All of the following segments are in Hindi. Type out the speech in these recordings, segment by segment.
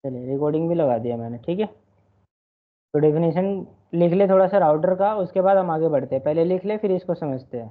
चलिए रिकॉर्डिंग भी लगा दिया मैंने, ठीक है। तो डेफिनेशन लिख ले थोड़ा सा राउटर का, उसके बाद हम आगे बढ़ते हैं। पहले लिख ले फिर इसको समझते हैं।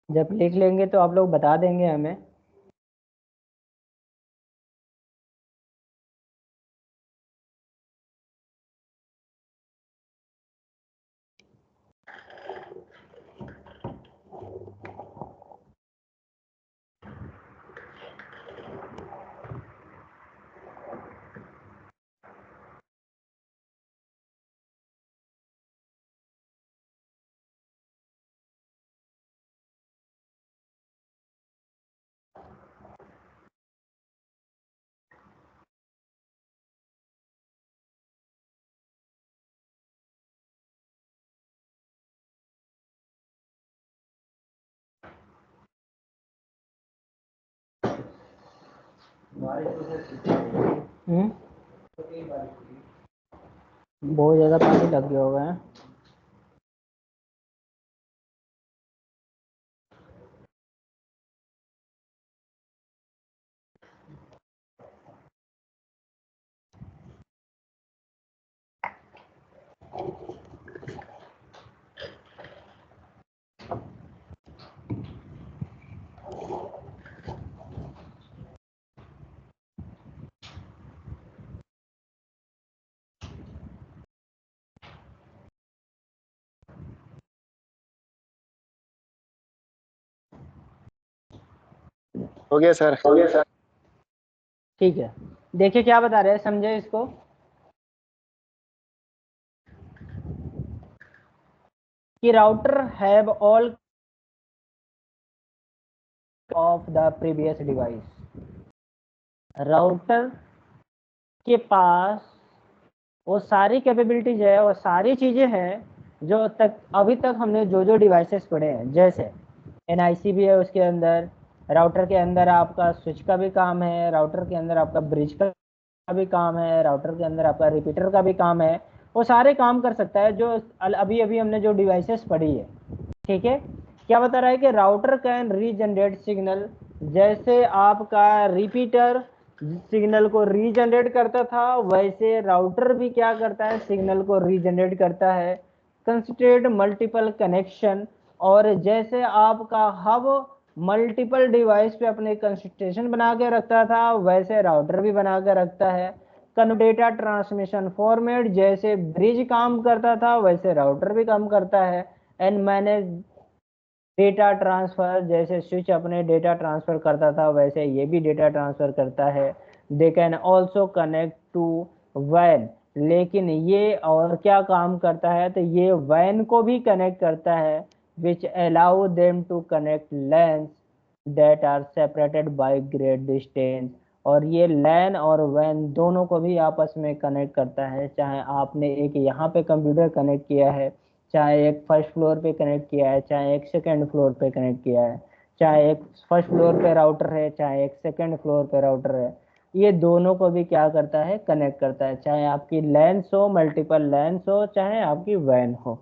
जब लिख लेंगे तो आप लोग बता देंगे हमें। हम्म। बहुत ज़्यादा पानी लग गया होगा है? हो गया सर। ठीक है, देखिए क्या बता रहे हैं, समझे इसको। कि router have all of the previous device. Router के पास वो सारी कैपेबिलिटीज है और सारी चीज़ें हैं जो तक अभी तक हमने जो जो डिवाइसेस पढ़े हैं। जैसे एनआईसी भी है उसके अंदर, राउटर के अंदर आपका स्विच का भी काम है, राउटर के अंदर आपका ब्रिज का भी काम है, राउटर के अंदर आपका रिपीटर का भी काम है। वो सारे काम कर सकता है जो अभी अभी हमने जो डिवाइसेस पढ़ी है, ठीक है। क्या बता रहा है कि राउटर कैन रीजनरेट सिग्नल। जैसे आपका रिपीटर सिग्नल को रीजनरेट करता था, वैसे राउटर भी क्या करता है, सिग्नल को रीजनरेट करता है। Considered multiple connection. और जैसे आपका हब मल्टीपल डिवाइस पे अपने कंसिस्टेशन बना के रखता था, वैसे राउटर भी बना के रखता है। डेटा ट्रांसमिशन फॉर्मेट, जैसे ब्रिज काम करता था वैसे राउटर भी काम करता है। एंड मैनेज डेटा ट्रांसफर, जैसे स्विच अपने डेटा ट्रांसफर करता था वैसे ये भी डेटा ट्रांसफर करता है। They can also connect to वैन। लेकिन ये और क्या काम करता है, तो ये वैन को भी कनेक्ट करता है। Which allow them to connect LANs that are separated by great distance. और ये लैन और वैन दोनों को भी आपस में कनेक्ट करता है। चाहे आपने एक यहाँ पे कंप्यूटर कनेक्ट किया है, चाहे एक फर्स्ट फ्लोर पे कनेक्ट किया है, चाहे एक सेकंड फ्लोर पे कनेक्ट किया है, चाहे एक फर्स्ट फ्लोर पे राउटर है, चाहे एक सेकंड फ्लोर पे राउटर है, ये दोनों को भी क्या करता है, कनेक्ट करता है। चाहे आपकी लैन्स हो, मल्टीपल लैन्स हो, चाहे आपकी वैन हो।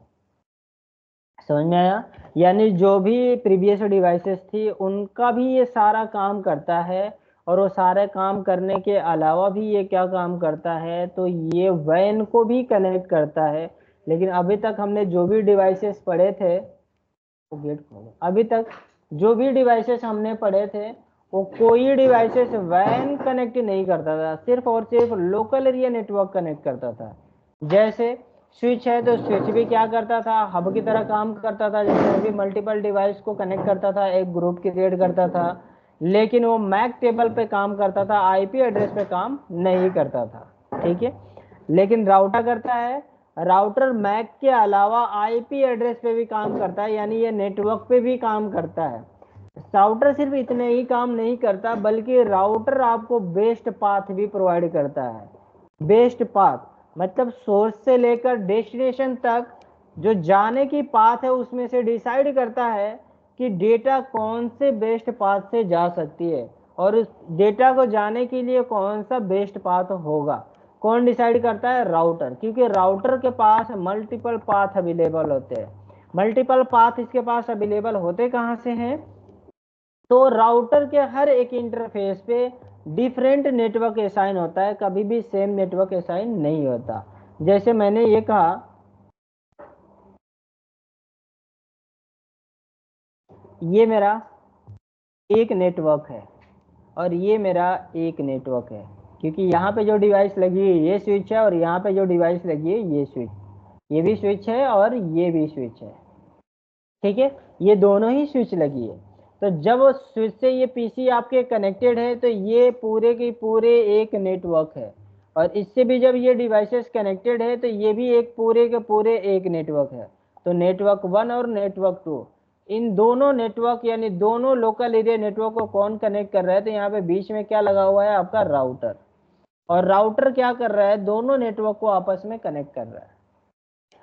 समझ में आया। यानी जो भी प्रीवियस डिवाइसेस थी उनका भी ये सारा काम करता है। और वो सारे काम करने के अलावा भी ये क्या काम करता है, तो ये वैन को भी कनेक्ट करता है। लेकिन अभी तक हमने जो भी डिवाइसेस पढ़े थे, वो गेट खोलो, अभी तक जो भी डिवाइसेस हमने पढ़े थे वो कोई डिवाइसेस वैन कनेक्ट नहीं करता था, सिर्फ और सिर्फ लोकल एरिया नेटवर्क कनेक्ट करता था। जैसे स्विच है तो स्विच भी क्या करता था, हब की तरह काम करता था, जैसे भी मल्टीपल डिवाइस को कनेक्ट करता था, एक ग्रुप क्रिएट करता था, लेकिन वो मैक टेबल पे काम करता था, आईपी एड्रेस पे काम नहीं करता था। ठीक है, लेकिन राउटर करता है, राउटर मैक के अलावा आईपी एड्रेस पे भी काम करता है, यानी ये नेटवर्क पे भी काम करता है। राउटर सिर्फ इतने ही काम नहीं करता, बल्कि राउटर आपको बेस्ट पाथ भी प्रोवाइड करता है। बेस्ट पाथ मतलब सोर्स से लेकर डेस्टिनेशन तक जो जाने की पाथ है उसमें से डिसाइड करता है कि डेटा कौन से बेस्ट पाथ से जा सकती है, और उस डेटा को जाने के लिए कौन सा बेस्ट पाथ होगा। कौन डिसाइड करता है? राउटर, क्योंकि राउटर के पास मल्टीपल पाथ अवेलेबल होते हैं। मल्टीपल पाथ इसके पास अवेलेबल होते कहाँ से हैं? तो राउटर के हर एक इंटरफेस पे डिफरेंट नेटवर्क असाइन होता है, कभी भी सेम नेटवर्क असाइन नहीं होता। जैसे मैंने ये कहा, ये मेरा एक नेटवर्क है और ये मेरा एक नेटवर्क है, क्योंकि यहाँ पे जो डिवाइस लगी है ये स्विच है, और यहाँ पे जो डिवाइस लगी है ये स्विच, ये भी स्विच है और ये भी स्विच है। ठीक है, ये दोनों ही स्विच लगी है। तो जब स्विच से ये पीसी आपके कनेक्टेड है तो ये पूरे के पूरे एक नेटवर्क है, और इससे भी जब ये डिवाइसेस कनेक्टेड है तो ये भी एक पूरे के पूरे एक नेटवर्क है। तो नेटवर्क 1 और नेटवर्क 2, इन दोनों नेटवर्क यानी दोनों लोकल एरिया नेटवर्क को कौन कनेक्ट कर रहा है? तो यहाँ पे बीच में क्या लगा हुआ है? आपका राउटर। और राउटर क्या कर रहा है? दोनों नेटवर्क को आपस में कनेक्ट कर रहा है।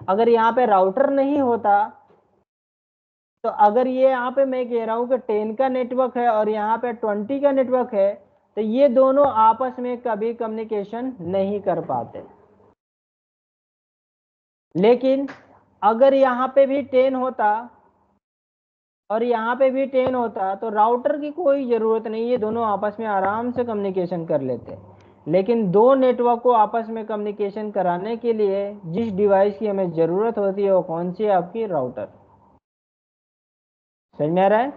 अगर यहाँ पे राउटर नहीं होता, तो अगर ये यहाँ पे मैं कह रहा हूँ कि 10 का नेटवर्क है और यहाँ पे 20 का नेटवर्क है, तो ये दोनों आपस में कभी कम्युनिकेशन नहीं कर पाते। लेकिन अगर यहाँ पे भी 10 होता और यहाँ पे भी 10 होता तो राउटर की कोई जरूरत नहीं, ये दोनों आपस में आराम से कम्युनिकेशन कर लेते। लेकिन दो नेटवर्क को आपस में कम्युनिकेशन कराने के लिए जिस डिवाइस की हमें जरूरत होती है वो कौन सी है? आपकी राउटर। समझ में आ रहा है?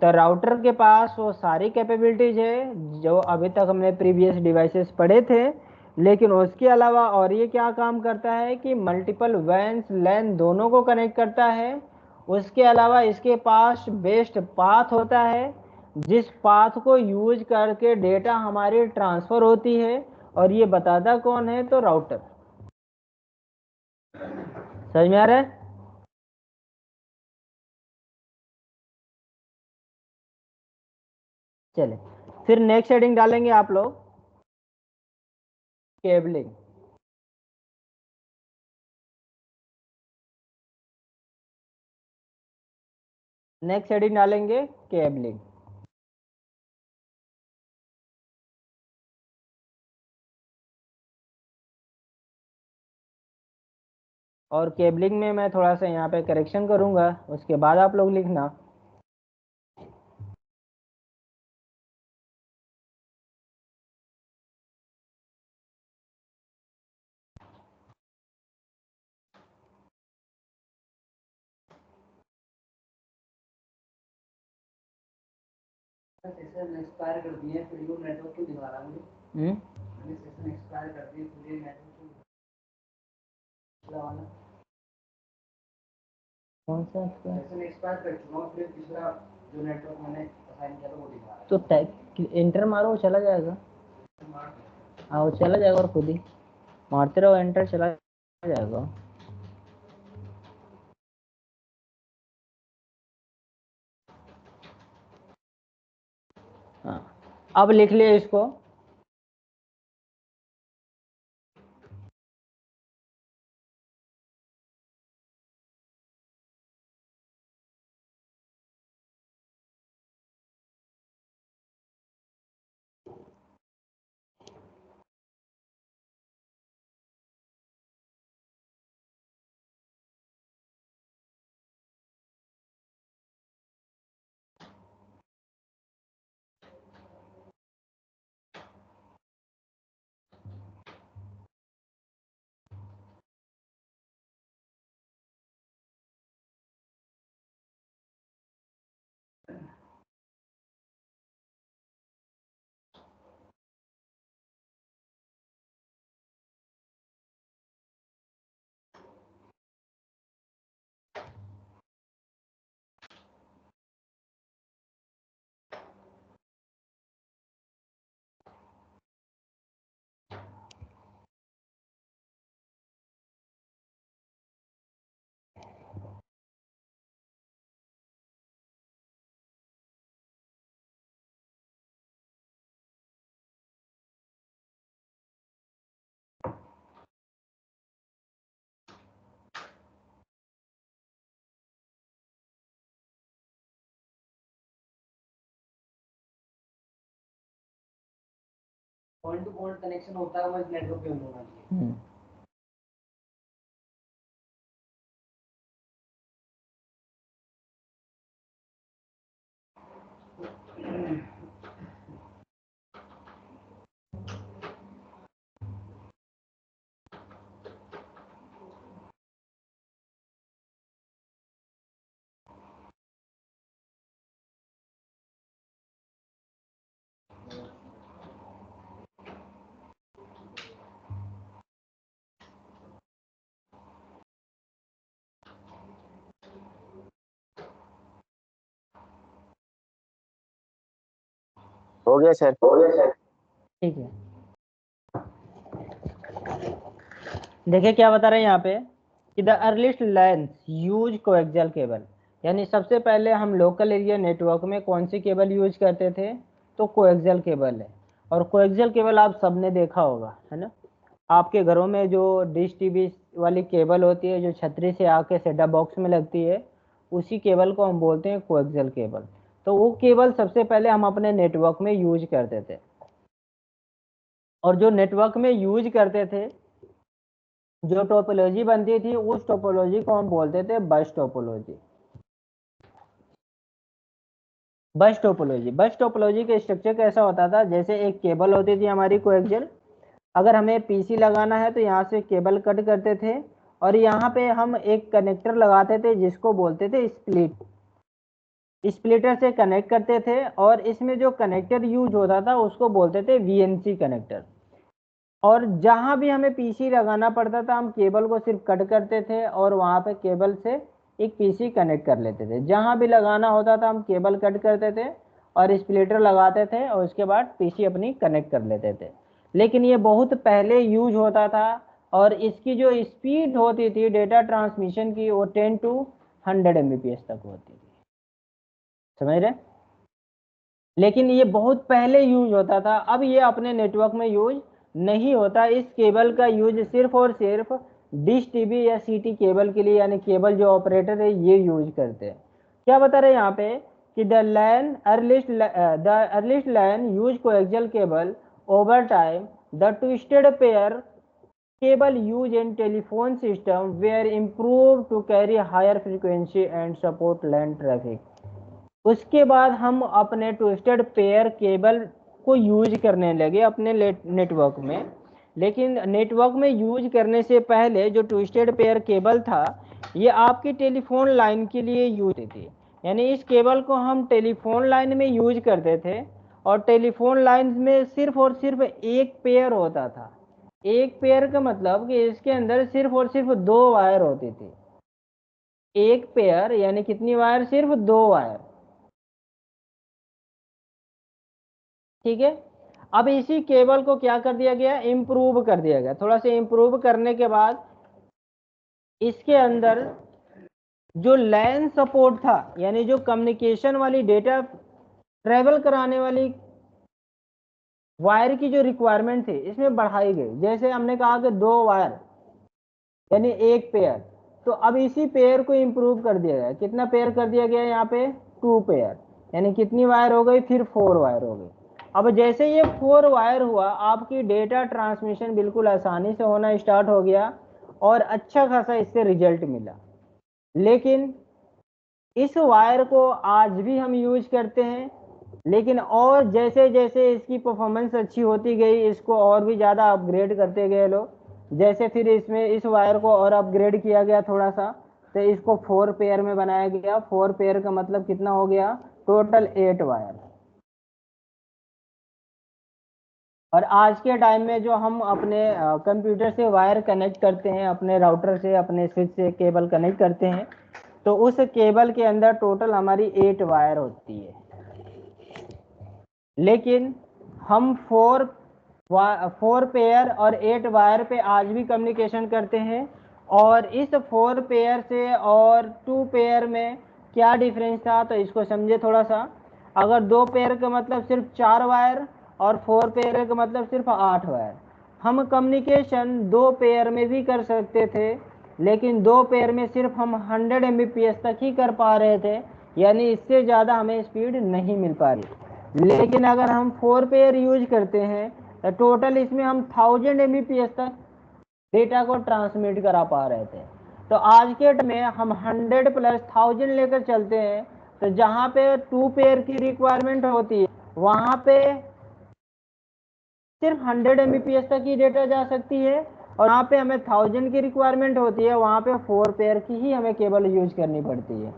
तो राउटर के पास वो सारी कैपेबिलिटीज है जो अभी तक हमने प्रीवियस डिवाइसेस पढ़े थे, लेकिन उसके अलावा और ये क्या काम करता है कि मल्टीपल वैन्स लैन दोनों को कनेक्ट करता है। उसके अलावा इसके पास बेस्ट पाथ होता है, जिस पाथ को यूज करके डेटा हमारी ट्रांसफर होती है, और ये बताता कौन है? तो राउटर। समझ में आ रहा है? चले, फिर नेक्स्ट हेडिंग डालेंगे आप लोग, केबलिंग। नेक्स्ट हेडिंग डालेंगे केबलिंग। और केबलिंग में मैं थोड़ा सा यहाँ पे करेक्शन करूँगा, उसके बाद आप लोग लिखना। सेशन एक्सपायर कर दिए, फिर वो नेटवर्क क्यों दिखा रहा है मुझे? मैंने सेशन एक्सपायर कर दिए, फिर ये नेटवर्क वाला कौन सा सेशन एक्सपायर कर चुका हूँ, फिर तीसरा जो नेटवर्क मैंने असाइन किया था वो दिखा रहा है। तो टैग एंटर मारो, वो चला जाएगा। हाँ, वो चला जाएगा, और खुद ही मारते रहो एंटर, चला जाएगा। हाँ, अब लिख लिया इसको। पॉइंट टू पॉइंट कनेक्शन होता है वो इस नेटवर्क पे होना चाहिए। हो गया सर। ठीक है, देखिए क्या बता रहे हैं यहाँ पे कि the earliest length use coaxial cable, यानी सबसे पहले हम लोकल एरिया नेटवर्क में कौन सी केबल यूज करते थे, तो कोएक्सियल केबल है। और कोएक्सियल केबल आप सबने देखा होगा, है ना, आपके घरों में जो डिश टीवी वाली केबल होती है जो छतरी से आके सेटअप बॉक्स में लगती है, उसी केबल को हम बोलते हैं कोएक्सियल केबल। तो वो केबल सबसे पहले हम अपने नेटवर्क में यूज करते थे, और जो नेटवर्क में यूज करते थे, जो टोपोलॉजी बनती थी, उस टोपोलॉजी को हम बोलते थे बस टोपोलॉजी। बस टोपोलॉजी का स्ट्रक्चर कैसा होता था, जैसे एक केबल होती थी हमारी कोएक्सियल, अगर हमें पीसी लगाना है तो यहाँ से केबल कट करते थे और यहाँ पे हम एक कनेक्टर लगाते थे जिसको बोलते थे स्प्लिटर से कनेक्ट करते थे, और इसमें जो कनेक्टर यूज होता था उसको बोलते थे वीएनसी कनेक्टर। और जहां भी हमें पीसी लगाना पड़ता था हम केबल को सिर्फ कट करते थे और वहां पे केबल से एक पीसी कनेक्ट कर लेते थे। जहां भी लगाना होता था हम केबल कट करते थे और स्प्लिटर लगाते थे और उसके बाद पीसी अपनी कनेक्ट कर लेते थे। लेकिन ये बहुत पहले यूज होता था और इसकी जो स्पीड होती थी डेटा ट्रांसमिशन की वो 10 to 100 Mbps तक होती थी, समझ रहे। लेकिन ये बहुत पहले यूज होता था, अब ये अपने नेटवर्क में यूज नहीं होता। इस केबल का यूज सिर्फ और सिर्फ डिश टीवी या सीटी केबल के लिए, यानी केबल जो ऑपरेटर है ये यूज करते हैं। क्या बता रहे हैं यहाँ पे कि the earliest line use coaxial cable over time the twisted pair cable used in telephone system were improved to carry higher frequency and support LAN traffic। उसके बाद हम अपने ट्विस्टेड पेयर केबल को यूज करने लगे अपने नेटवर्क में। लेकिन नेटवर्क में यूज करने से पहले जो ट्विस्टेड पेयर केबल था ये आपकी टेलीफोन लाइन के लिए यूज होती थी, यानी इस केबल को हम टेलीफोन लाइन में यूज करते थे और टेलीफोन लाइन में सिर्फ और सिर्फ एक पेयर होता था। एक पेयर का मतलब कि इसके अंदर सिर्फ और सिर्फ 2 वायर होती थी। एक पेयर यानी कितनी वायर, सिर्फ 2 वायर, ठीक है। अब इसी केबल को क्या कर दिया गया, इम्प्रूव कर दिया गया। थोड़ा सा इम्प्रूव करने के बाद इसके अंदर जो लैन सपोर्ट था, यानी जो कम्युनिकेशन वाली डेटा ट्रेवल कराने वाली वायर की जो रिक्वायरमेंट थी इसमें बढ़ाई गई। जैसे हमने कहा कि 2 वायर यानी एक पेयर, तो अब इसी पेयर को इम्प्रूव कर दिया गया। कितना पेयर कर दिया गया यहाँ पे, 2 पेयर, यानी कितनी वायर हो गई, फिर 4 वायर हो गई। अब जैसे ये 4 वायर हुआ आपकी डेटा ट्रांसमिशन बिल्कुल आसानी से होना स्टार्ट हो गया और अच्छा खासा इससे रिजल्ट मिला। लेकिन इस वायर को आज भी हम यूज करते हैं, लेकिन और जैसे जैसे इसकी परफॉर्मेंस अच्छी होती गई इसको और भी ज़्यादा अपग्रेड करते गए लोग। जैसे फिर इसमें इस वायर को और अपग्रेड किया गया थोड़ा सा, तो इसको 4 पेयर में बनाया गया। 4 पेयर का मतलब कितना हो गया, टोटल 8 वायर। और आज के टाइम में जो हम अपने कंप्यूटर से वायर कनेक्ट करते हैं, अपने राउटर से अपने स्विच से केबल कनेक्ट करते हैं, तो उस केबल के अंदर टोटल हमारी 8 वायर होती है। लेकिन हम 4 पेयर और 8 वायर पे आज भी कम्युनिकेशन करते हैं। और इस 4 पेयर से और 2 पेयर में क्या डिफरेंस था, तो इसको समझे थोड़ा सा। अगर 2 पेयर का मतलब सिर्फ 4 वायर और 4 पेयर का मतलब सिर्फ 8 वायर, हम कम्युनिकेशन 2 पेयर में भी कर सकते थे, लेकिन 2 पेयर में सिर्फ हम 100 Mbps तक ही कर पा रहे थे, यानी इससे ज़्यादा हमें स्पीड नहीं मिल पा रही। लेकिन अगर हम 4 पेयर यूज करते हैं तो टोटल इसमें हम 1000 Mbps तक डेटा को ट्रांसमिट करा पा रहे थे। तो आज के डेट में हम 100 प्लस 1000 लेकर चलते हैं, तो जहाँ पे 2 पेयर की रिक्वायरमेंट होती है वहाँ पे सिर्फ 100 Mbps तक ही डेटा जा सकती है, और यहाँ पे हमें 1000 की रिक्वायरमेंट होती है, वहाँ पे 4 पेयर की ही हमें केबल यूज करनी पड़ती है।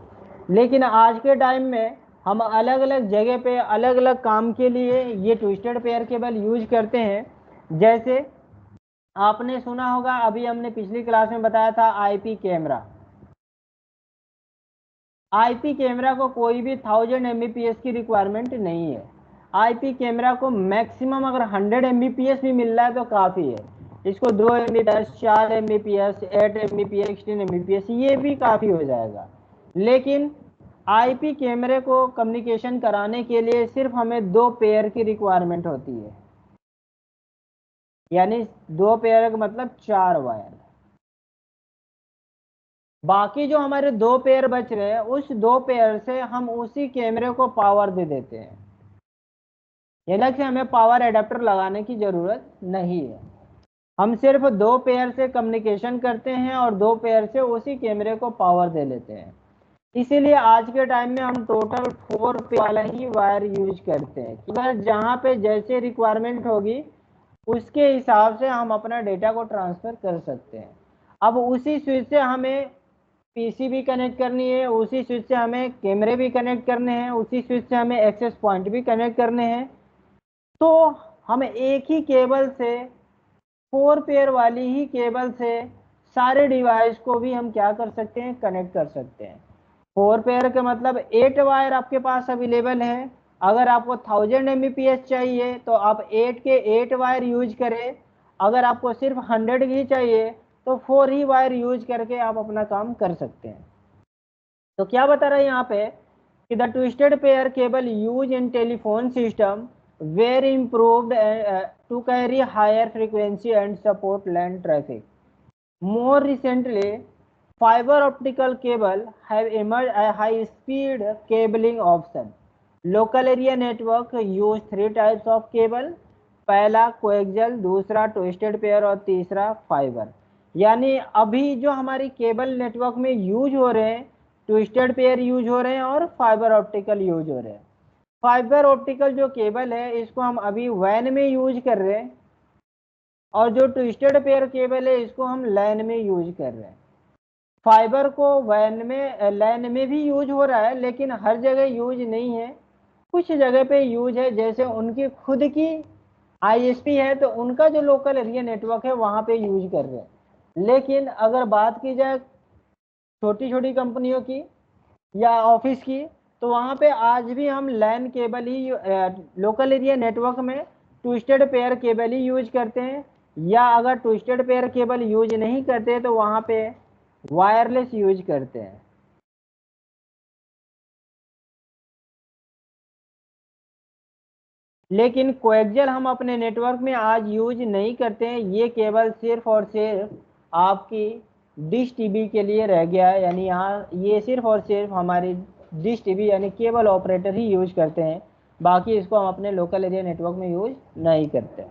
लेकिन आज के टाइम में हम अलग अलग जगह पे अलग अलग काम के लिए ये ट्विस्टेड पेयर केबल यूज करते हैं। जैसे आपने सुना होगा, अभी हमने पिछली क्लास में बताया था आईपी कैमरा। आईपी कैमरा को कोई भी 1000 Mbps की रिक्वायरमेंट नहीं है। आईपी कैमरा को मैक्सिमम अगर 100 Mbps भी मिल रहा है तो काफ़ी है। इसको 2 Mbps, 4 Mbps, 8 Mbps, 16 Mbps ये भी काफ़ी हो जाएगा। लेकिन आईपी कैमरे को कम्युनिकेशन कराने के लिए सिर्फ हमें 2 पेयर की रिक्वायरमेंट होती है, यानी 2 पेयर का मतलब 4 वायर। बाकी जो हमारे 2 पेयर बच रहे हैं, उस 2 पेयर से हम उसी कैमरे को पावर दे देते हैं, यानी कि हमें पावर एडाप्टर लगाने की जरूरत नहीं है। हम सिर्फ 2 पेयर से कम्युनिकेशन करते हैं और 2 पेयर से उसी कैमरे को पावर दे लेते हैं। इसीलिए आज के टाइम में हम टोटल 4 पेयर वाला ही वायर यूज करते हैं। अगर जहाँ पे जैसे रिक्वायरमेंट होगी उसके हिसाब से हम अपना डेटा को ट्रांसफर कर सकते हैं। अब उसी स्विच से हमें पीसी भी कनेक्ट करनी है, उसी स्विच से हमें कैमरे भी कनेक्ट करने हैं, उसी स्विच से हमें एक्सेस पॉइंट भी कनेक्ट करने हैं। तो हम एक ही केबल से 4 पेयर वाली ही केबल से सारे डिवाइस को भी हम क्या कर सकते हैं, कनेक्ट कर सकते हैं। 4 पेयर का मतलब 8 वायर आपके पास अवेलेबल है। अगर आपको 1000 Mbps चाहिए तो आप 8 के 8 वायर यूज करें। अगर आपको सिर्फ 100 ही चाहिए तो 4 ही वायर यूज करके आप अपना काम कर सकते हैं। तो क्या बता रहा है यहाँ पे कि the twisted pair cable use in telephone system were improved to carry higher frequency and support land traffic. More recently, fiber optical cable have emerged a high-speed cabling option. Local area network use 3 types of cable. पहला कोएक्सियल, दूसरा ट्विस्टेड पेयर और तीसरा फाइबर। यानी अभी जो हमारी केबल नेटवर्क में यूज हो रहे हैं, ट्विस्टेड पेयर यूज हो रहे हैं और फाइबर ऑप्टिकल यूज हो रहे हैं। फाइबर ऑप्टिकल जो केबल है इसको हम अभी वैन में यूज कर रहे हैं, और जो ट्विस्टेड पेयर केबल है इसको हम लैन में यूज कर रहे हैं। फाइबर को वैन में लैन में भी यूज हो रहा है, लेकिन हर जगह यूज नहीं है, कुछ जगह पे यूज है। जैसे उनकी खुद की आईएसपी है तो उनका जो लोकल एरिया नेटवर्क है वहाँ पे यूज कर रहे हैं। लेकिन अगर बात की जाए छोटी छोटी कंपनियों की या ऑफिस की, तो वहाँ पे आज भी हम लैन केबल ही लोकल एरिया नेटवर्क में ट्विस्टेड पेयर केबल ही यूज करते हैं, या अगर ट्विस्टेड पेयर केबल यूज नहीं करते तो वहाँ पे वायरलेस यूज करते हैं। लेकिन कोएक्सियल हम अपने नेटवर्क में आज यूज नहीं करते हैं। ये केबल सिर्फ और सिर्फ आपकी डिश टीवी के लिए रह गया है, यानी यहाँ ये सिर्फ और सिर्फ हमारी डिश टीवी यानी केबल ऑपरेटर ही यूज करते हैं, बाकी इसको हम अपने लोकल एरिया नेटवर्क में यूज नहीं करते।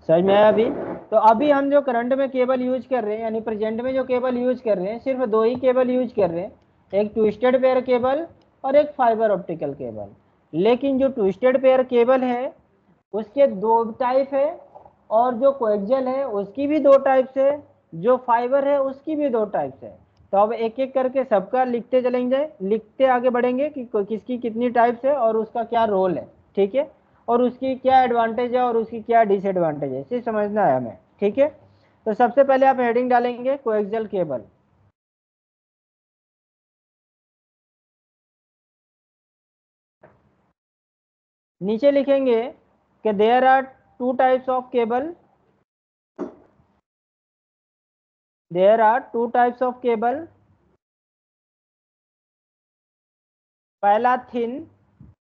समझ में आया अभी? तो अभी हम जो करंट में केबल यूज कर रहे हैं, यानी प्रेजेंट में जो केबल यूज कर रहे हैं, सिर्फ 2 ही केबल यूज कर रहे हैं, एक ट्विस्टेड पेयर केबल और एक फाइबर ऑप्टिकल केबल। लेकिन जो ट्विस्टेड पेयर केबल है उसके 2 टाइप है, और जो कोएक्सियल है उसकी भी 2 टाइप्स है, जो फाइबर है उसकी भी 2 टाइप्स है। तो अब एक एक करके सबका लिखते चलेंगे, लिखते आगे बढ़ेंगे कि किसकी कितनी टाइप्स है और उसका क्या रोल है, ठीक है, और उसकी क्या एडवांटेज है और उसकी क्या डिसएडवांटेज है, इसे समझना है हमें, ठीक है। तो सबसे पहले आप हेडिंग डालेंगे कोएक्सियल केबल। नीचे लिखेंगे कि there are 2 types of cable, there are 2 types of cable. पहला थिन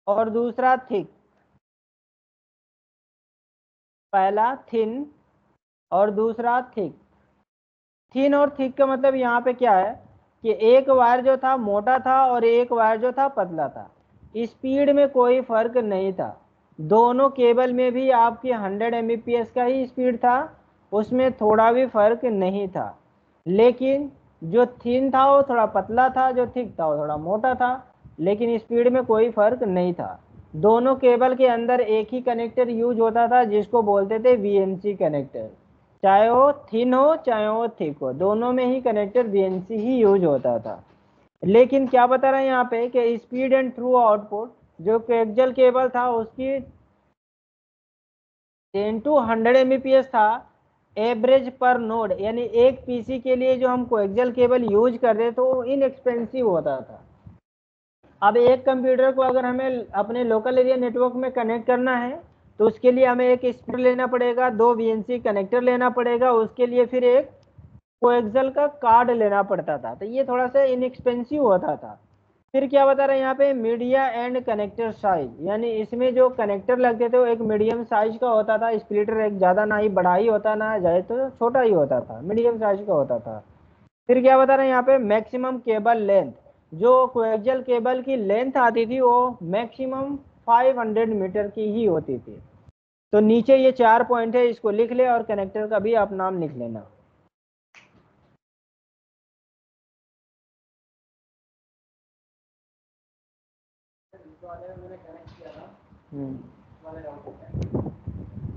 और दूसरा थिक। पहला थिन और दूसरा थिक। थिन और थिक का मतलब यहाँ पे क्या है कि एक वायर जो था मोटा था और एक वायर जो था पतला था, स्पीड में कोई फर्क नहीं था। दोनों केबल में भी आपकी 100 Mbps का ही स्पीड था, उसमें थोड़ा भी फर्क नहीं था। लेकिन जो थिन था वो थोड़ा पतला था, जो थिक था वो थोड़ा मोटा था, लेकिन स्पीड में कोई फर्क नहीं था। दोनों केबल के अंदर एक ही कनेक्टर यूज होता था जिसको बोलते थे VNC कनेक्टर। चाहे वो थिन हो चाहे वो थिक हो, दोनों में ही कनेक्टर VNC ही यूज होता था। लेकिन क्या बता रहे हैं यहाँ पे कि स्पीड एंड थ्रू आउटपुट, जो कोएक्सियल केबल था उसकी 10 to 100 Mbps था एवरेज पर नोड, यानी एक पीसी के लिए जो हम कोएक्सियल केबल यूज कर रहे थे वो इनएक्सपेंसिव होता था। अब एक कंप्यूटर को अगर हमें अपने लोकल एरिया नेटवर्क में कनेक्ट करना है तो उसके लिए हमें एक स्पीकर लेना पड़ेगा, 2 VNC कनेक्टर लेना पड़ेगा, उसके लिए फिर एक कोएक्सियल का कार्ड लेना पड़ता था, तो ये थोड़ा सा इनएक्सपेंसिव होता था। फिर क्या बता रहे हैं यहाँ पे, मीडिया एंड कनेक्टर साइज, यानी इसमें जो कनेक्टर लगते थे वो एक मीडियम साइज का होता था। स्प्लिटर एक ज़्यादा ना ही बड़ा ही होता ना जाए तो छोटा ही होता था, मीडियम साइज का होता था। फिर क्या बता रहे हैं यहाँ पे, मैक्सिमम केबल लेंथ, जो कोएक्सियल केबल की लेंथ आती थी वो मैक्सिमम 500 मीटर की ही होती थी। तो नीचे ये 4 पॉइंट है, इसको लिख ले और कनेक्टर का भी आप नाम लिख लेना। मैंने कनेक्ट किया था हम्म वाले राउटर पे,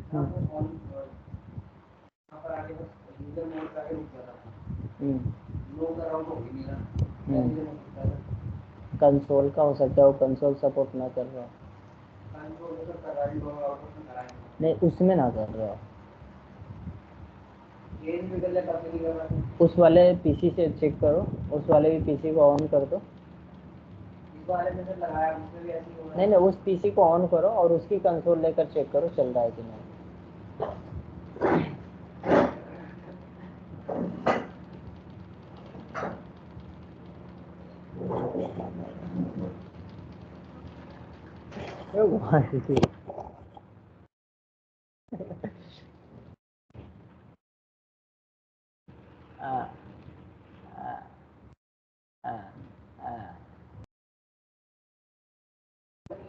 ऑन यहाँ पर आके बस यूजर मोड पे आके रुक जाता था। नो का राउट हो गई मेरा, कंसोल का हो सकता है, वो कंसोल सपोर्ट ना कर रहा हो। कंसोल तो कर रहा है, नो राउटर में कराएंगे नहीं, उसमें ना कर रहा हो, चेंज भी कर ले तब नहीं कर रहा। उस वाले पीसी से चेक करो, उस वाले भी पीसी को ऑन कर दो। इस वाले में से लगाया उसमें भी ऐसे ही हो रहा नहीं है। नहीं, उस पीसी को ऑन करो और उसकी कंसोल लेकर चेक करो चल रहा है कि नहीं।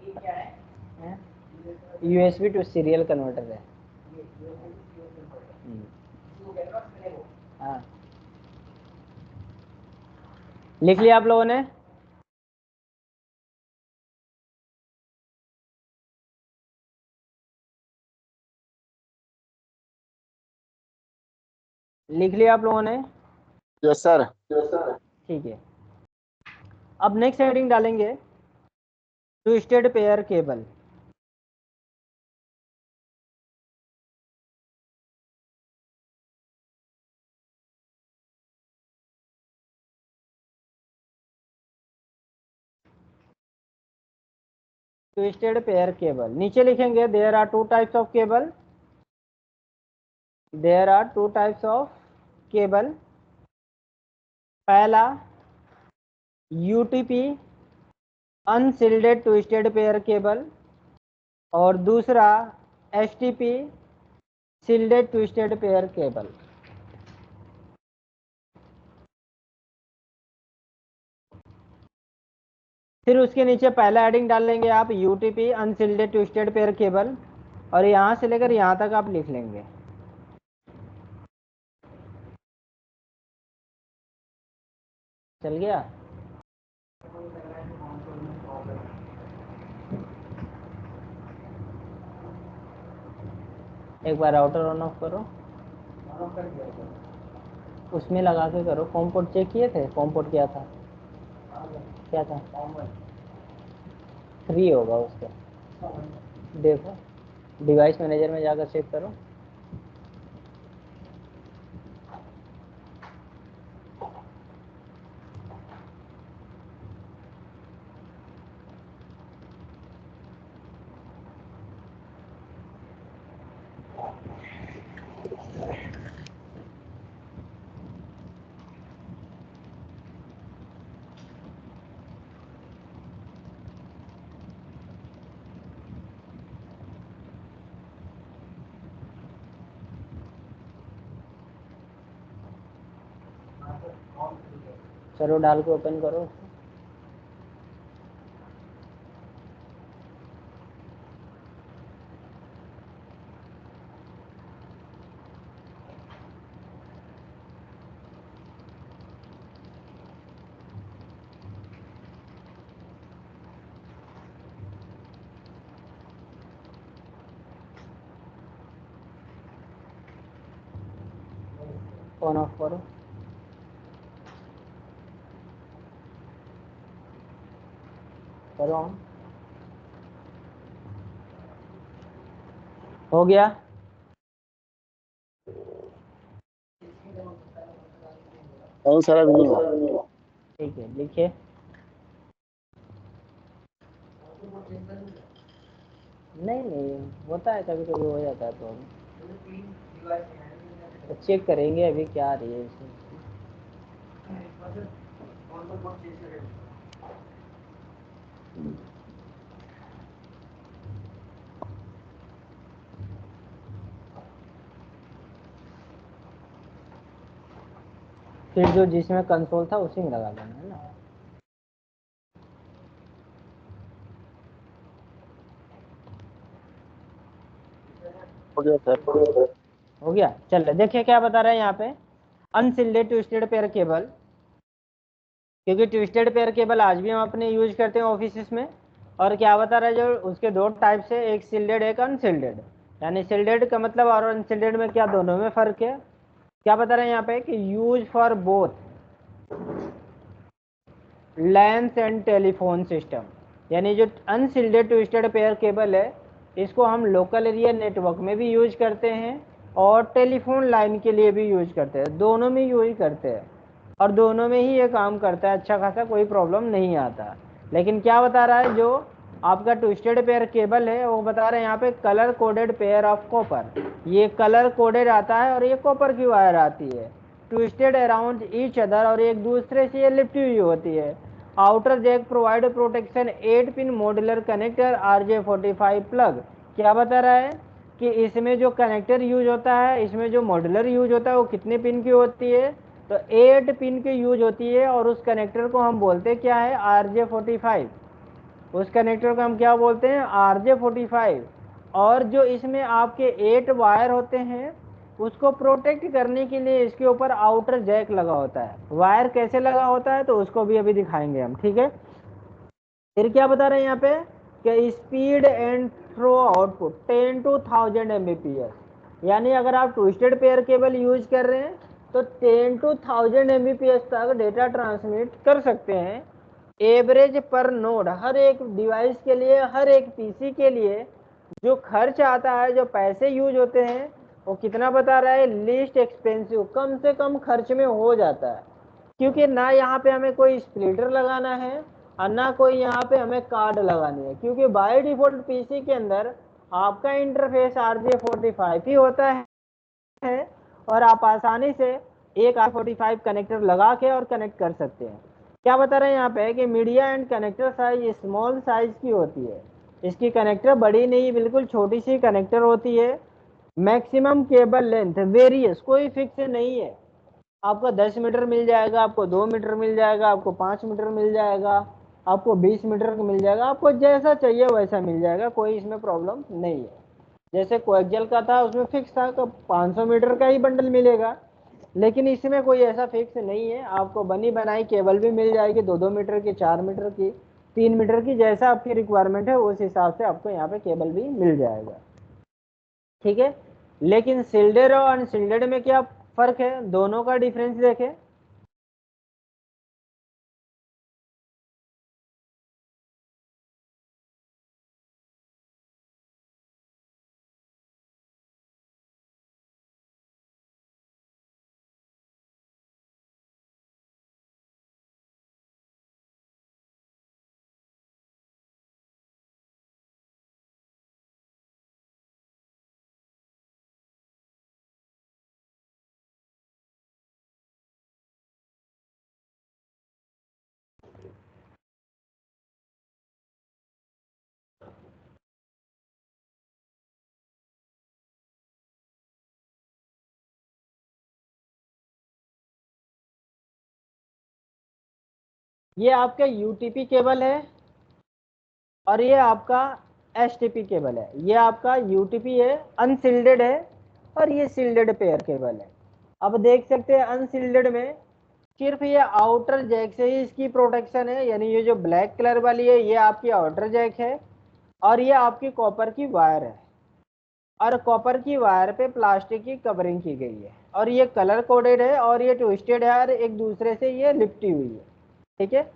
ये क्या है? USB टू सीरियल कन्वर्टर है। इसको कहते हैं वो। हाँ, लिख लिया आप लोगों ने? लिख लिया आप लोगों ने? Yes sir. ठीक है, अब नेक्स्ट हेडिंग डालेंगे, twisted pair cable. Twisted pair cable नीचे लिखेंगे, there are two types of cable, there are two types of cable. पहला UTP unshielded twisted pair cable, और दूसरा STP shielded twisted pair cable. फिर उसके नीचे पहला हेडिंग डाल लेंगे आप, UTP unshielded twisted pair cable, और यहाँ से लेकर यहाँ तक आप लिख लेंगे। चल गया? एक बार राउटर ऑन ऑफ करो, उसमें लगा के करो। कॉम पोर्ट चेक किए थे? कॉम पोर्ट क्या था? क्या था? 3 होगा उसका, देखो डिवाइस मैनेजर में जाकर चेक करो। चलो डाल के ओपन करो। फोन ऑफ करो। करो ऑन। हो गया। और सारा भी नहीं हुआ। ठीक है, लिखिए। नहीं नहीं होता है, कभी कभी हो जाता है प्रॉब्लम, तो चेक करेंगे अभी क्या आ रही है इसमें। फिर जो जिसमें कंसोल था उसी में लगा देना है ना। हो गया सर। हो गया। चल देखिए क्या बता रहा है यहाँ पे, अनसिल्डेड ट्विस्टेड पेयर केबल, क्योंकि ट्विस्टेड पेयर केबल आज भी हम अपने यूज करते हैं ऑफिस में। और क्या बता रहा है, जो उसके दो टाइप्स है, एक सिल्डेड एक अनसिल्डेड। यानी सिल्डेड का मतलब और अनसिल्डेड में क्या दोनों में फर्क है। क्या बता रहे हैं यहाँ पे कि use for both lens and telephone system. यानी जो अनसिल्डेड ट्विस्टेड पेयर केबल है, इसको हम लोकल एरिया नेटवर्क में भी यूज करते हैं और टेलीफोन लाइन के लिए भी यूज करते हैं, दोनों में यूज करते हैं और दोनों में ही ये काम करता है अच्छा खासा, कोई प्रॉब्लम नहीं आता। लेकिन क्या बता रहा है, जो आपका ट्विस्टेड पेयर केबल है वो बता रहे हैं यहाँ पे colour coded pair of copper, ये कलर कोडेड आता है और ये कॉपर की वायर आती है, ट्विस्टेड अराउंड ईच अदर, और एक दूसरे से ये लिपटी हुई होती है। Outer jack provide protection 8 pin modular connector RJ45 plug. क्या बता रहा है कि इसमें जो कनेक्टर यूज होता है, इसमें जो मॉड्यूलर यूज होता है वो कितने पिन की होती है, तो 8 पिन की यूज होती है। और उस कनेक्टर को हम बोलते क्या है, RJ45। उस कनेक्टर को हम क्या बोलते हैं, RJ45। और जो इसमें आपके 8 वायर होते हैं उसको प्रोटेक्ट करने के लिए इसके ऊपर आउटर जैक लगा होता है। वायर कैसे लगा होता है तो उसको भी अभी दिखाएंगे हम, ठीक है। फिर क्या बता रहे हैं यहाँ पे कि speed and throughput 10 to 1000 Mbps। यानी अगर आप ट्विस्टेड पेयर केबल यूज कर रहे हैं तो 10 to 1000 Mbps तक डेटा ट्रांसमिट कर सकते हैं। एवरेज पर नोड, हर एक डिवाइस के लिए, हर एक पीसी के लिए जो खर्च आता है, जो पैसे यूज होते हैं, वो कितना बता रहा है, लीस्ट एक्सपेंसिव, कम से कम खर्च में हो जाता है। क्योंकि ना यहाँ पे हमें कोई स्प्लिटर लगाना है और ना कोई यहाँ पे हमें कार्ड लगानी है, क्योंकि बाय डिफॉल्ट पीसी के अंदर आपका इंटरफेस RJ45 ही होता है और आप आसानी से एक RJ45 कनेक्टर लगा के और कनेक्ट कर सकते हैं। क्या बता रहे हैं यहाँ पे कि media and connector size small size की होती है, इसकी कनेक्टर बड़ी नहीं, बिल्कुल छोटी सी कनेक्टर होती है। मैक्सिमम केबल लेंथ वेरियस, कोई फिक्स नहीं है, आपको 10 मीटर मिल जाएगा, आपको 2 मीटर मिल जाएगा, आपको 5 मीटर मिल जाएगा, आपको 20 मीटर मिल जाएगा, आपको जैसा चाहिए वैसा मिल जाएगा, कोई इसमें प्रॉब्लम नहीं है। जैसे कोएक्सियल का था उसमें फिक्स था तो 500 मीटर का ही बंडल मिलेगा, लेकिन इसमें कोई ऐसा फिक्स नहीं है, आपको बनी बनाई केबल भी मिल जाएगी 2-2 मीटर की, 4 मीटर की, 3 मीटर की, जैसा आपकी रिक्वायरमेंट है उस हिसाब से आपको यहाँ पे केबल भी मिल जाएगा, ठीक है। लेकिन सिल्डेड और अनसिल्डेड में क्या फर्क है, दोनों का डिफरेंस देखें। ये आपका यूटीपी केबल है और ये आपका एसटीपी केबल है। ये आपका यूटीपी है, अनसिल्डेड है, और ये सिल्डेड पेयर केबल है। अब देख सकते हैं अनसिल्डेड में सिर्फ ये आउटर जैक से ही इसकी प्रोटेक्शन है, यानी ये जो ब्लैक कलर वाली है ये आपकी आउटर जैक है और ये आपकी कॉपर की वायर है। और कॉपर की वायर पे प्लास्टिक की कवरिंग की गई है, और ये कलर कोडेड है और ये ट्विस्टेड है और एक दूसरे से ये लिपटी हुई है, ठीक है।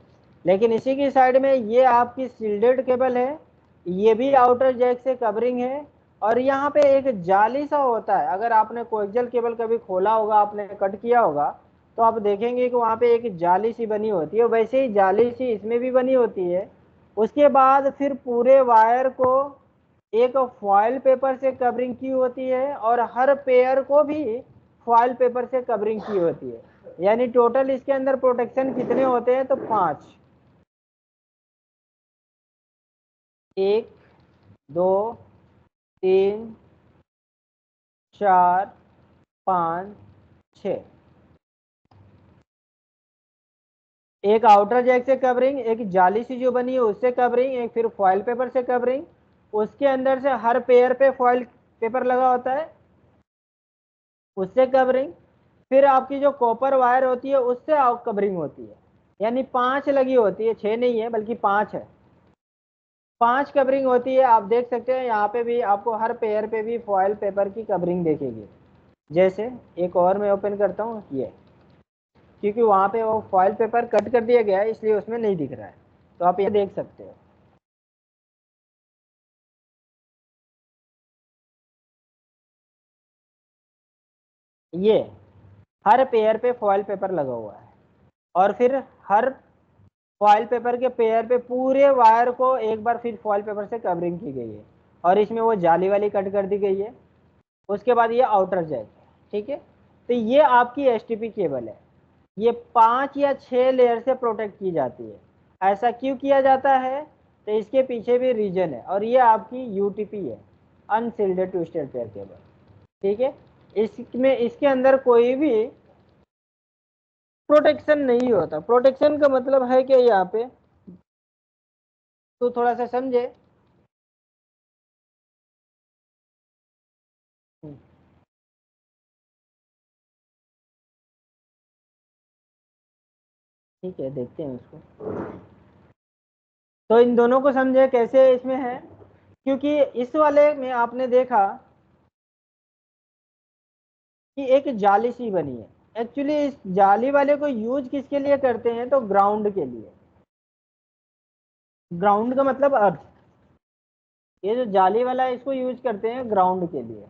लेकिन इसी की साइड में ये आपकी सील्डेड केबल है, ये भी आउटर जैक से कवरिंग है, और यहाँ पे एक जाली सा होता है। अगर आपने कोएक्सियल केबल कभी खोला होगा, आपने कट किया होगा, तो आप देखेंगे कि वहाँ पे एक जाली सी बनी होती है, वैसे ही जाली सी इसमें भी बनी होती है। उसके बाद फिर पूरे वायर को एक फॉइल पेपर से कवरिंग की होती है, और हर पेयर को भी फॉइल पेपर से कवरिंग की होती है। यानी टोटल इसके अंदर प्रोटेक्शन कितने होते हैं, तो 5, 1, 2, 3, 4, 5, 6। एक आउटर जैक से कवरिंग, एक जाली सी जो बनी है उससे कवरिंग, एक फिर फॉइल पेपर से कवरिंग, उसके अंदर से हर पेयर पे फॉइल पेपर लगा होता है उससे कवरिंग, फिर आपकी जो कॉपर वायर होती है उससे कवरिंग होती है। यानी 5 लगी होती है, 6 नहीं है बल्कि 5 है। 5 कवरिंग होती है। आप देख सकते हैं यहाँ पे भी आपको हर पेयर पे भी फॉइल पेपर की कवरिंग देखेगी। जैसे एक और मैं ओपन करता हूँ ये, क्योंकि वहाँ पे वो फॉइल पेपर कट कर दिया गया है इसलिए उसमें नहीं दिख रहा है, तो आप ये देख सकते हो। ये हर पेयर पे फॉइल पेपर लगा हुआ है, और फिर हर फॉइल पेपर के पेयर पे पूरे वायर को एक बार फिर फॉइल पेपर से कवरिंग की गई है, और इसमें वो जाली वाली कट कर दी गई है। उसके बाद ये आउटर जैक है, ठीक है। तो ये आपकी एसटीपी केबल है, ये 5 या 6 लेयर से प्रोटेक्ट की जाती है। ऐसा क्यों किया जाता है, तो इसके पीछे भी रीजन है, और ये आपकी यूटीपी है, अनसील्डेड ट्विस्टेड पेयर केबल, ठीक है। इसमें इसके अंदर कोई भी प्रोटेक्शन नहीं होता। प्रोटेक्शन का मतलब है कि यहाँ पे तो थोड़ा सा समझे। ठीक है, देखते हैं उसको। तो इन दोनों को समझे कैसे इसमें है, क्योंकि इस वाले में आपने देखा कि एक जाली सी बनी है। एक्चुअली इस जाली वाले को यूज किसके लिए करते हैं, तो ग्राउंड के लिए। ग्राउंड का मतलब अर्थ। ये जो जाली वाला है इसको यूज करते हैं ग्राउंड के लिए।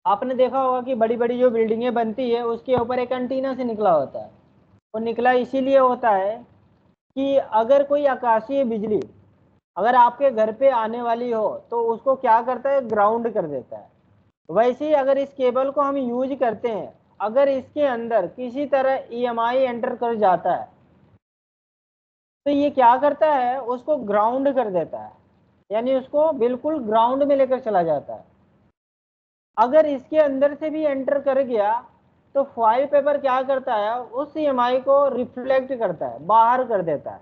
आपने देखा होगा कि बड़ी बड़ी जो बिल्डिंगें बनती है उसके ऊपर एक एंटीना से निकला होता है। वो निकला इसीलिए होता है कि अगर कोई आकाशीय बिजली अगर आपके घर पे आने वाली हो तो उसको क्या करता है, ग्राउंड कर देता है। वैसे ही अगर इस केबल को हम यूज करते हैं, अगर इसके अंदर किसी तरह ईएमआई एंटर कर जाता है तो ये क्या करता है, उसको ग्राउंड कर देता है, यानी उसको बिल्कुल ग्राउंड में लेकर चला जाता है। अगर इसके अंदर से भी एंटर कर गया तो फॉइल पेपर क्या करता है, उस ईएमआई को रिफ्लेक्ट करता है, बाहर कर देता है,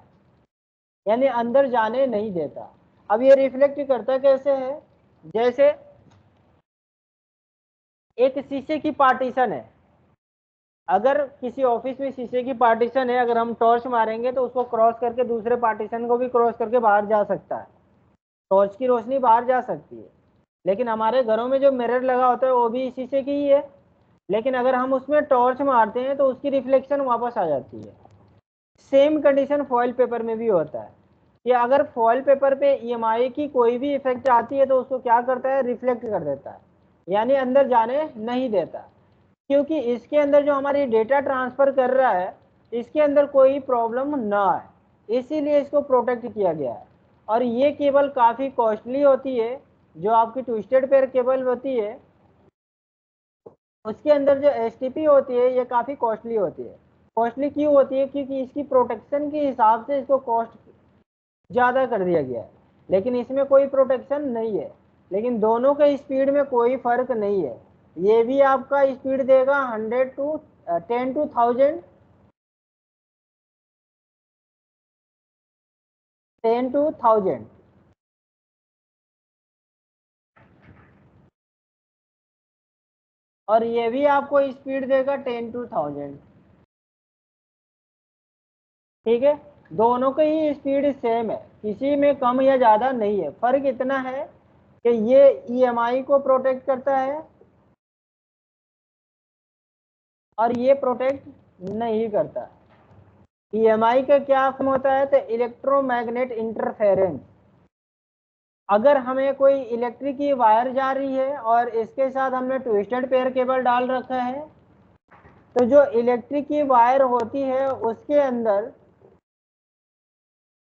यानी अंदर जाने नहीं देता। अब ये रिफ्लेक्ट करता कैसे है, जैसे एक शीशे की पार्टीशन है। अगर किसी ऑफिस में शीशे की पार्टीशन है, अगर हम टॉर्च मारेंगे तो उसको क्रॉस करके दूसरे पार्टीशन को भी क्रॉस करके बाहर जा सकता है, टॉर्च की रोशनी बाहर जा सकती है। लेकिन हमारे घरों में जो मिरर लगा होता है वो भी शीशे की ही है, लेकिन अगर हम उसमें टॉर्च मारते हैं तो उसकी रिफ्लेक्शन वापस आ जाती है। सेम कंडीशन फॉइल पेपर में भी होता है कि अगर फॉइल पेपर पे ईएमआई की कोई भी इफेक्ट आती है तो उसको क्या करता है, रिफ्लेक्ट कर देता है, यानी अंदर जाने नहीं देता। क्योंकि इसके अंदर जो हमारी डेटा ट्रांसफर कर रहा है इसके अंदर कोई प्रॉब्लम ना आए, इसीलिए इसको प्रोटेक्ट किया गया है। और ये केबल काफ़ी कॉस्टली होती है, जो आपकी ट्विस्टेड पेयर केबल होती है उसके अंदर जो एसटीपी होती है ये काफ़ी कॉस्टली होती है। कॉस्टली क्यों होती है, क्योंकि इसकी प्रोटेक्शन के हिसाब से इसको कॉस्ट ज़्यादा कर दिया गया है, लेकिन इसमें कोई प्रोटेक्शन नहीं है। लेकिन दोनों के स्पीड में कोई फर्क नहीं है। ये भी आपका स्पीड देगा 100 टू 10 टू 1000, 10 टू 1000, और ये भी आपको स्पीड देगा 10 टू 1000, ठीक है। दोनों की ही स्पीड सेम है, किसी में कम या ज़्यादा नहीं है। फर्क इतना है कि ये ईएमआई को प्रोटेक्ट करता है और ये प्रोटेक्ट नहीं करता। ईएमआई का क्या काम होता है, तो इलेक्ट्रोमैग्नेट इंटरफेरेंस। अगर हमें कोई इलेक्ट्रिक की वायर जा रही है और इसके साथ हमने ट्विस्टेड पेयर केबल डाल रखा है, तो जो इलेक्ट्रिक की वायर होती है उसके अंदर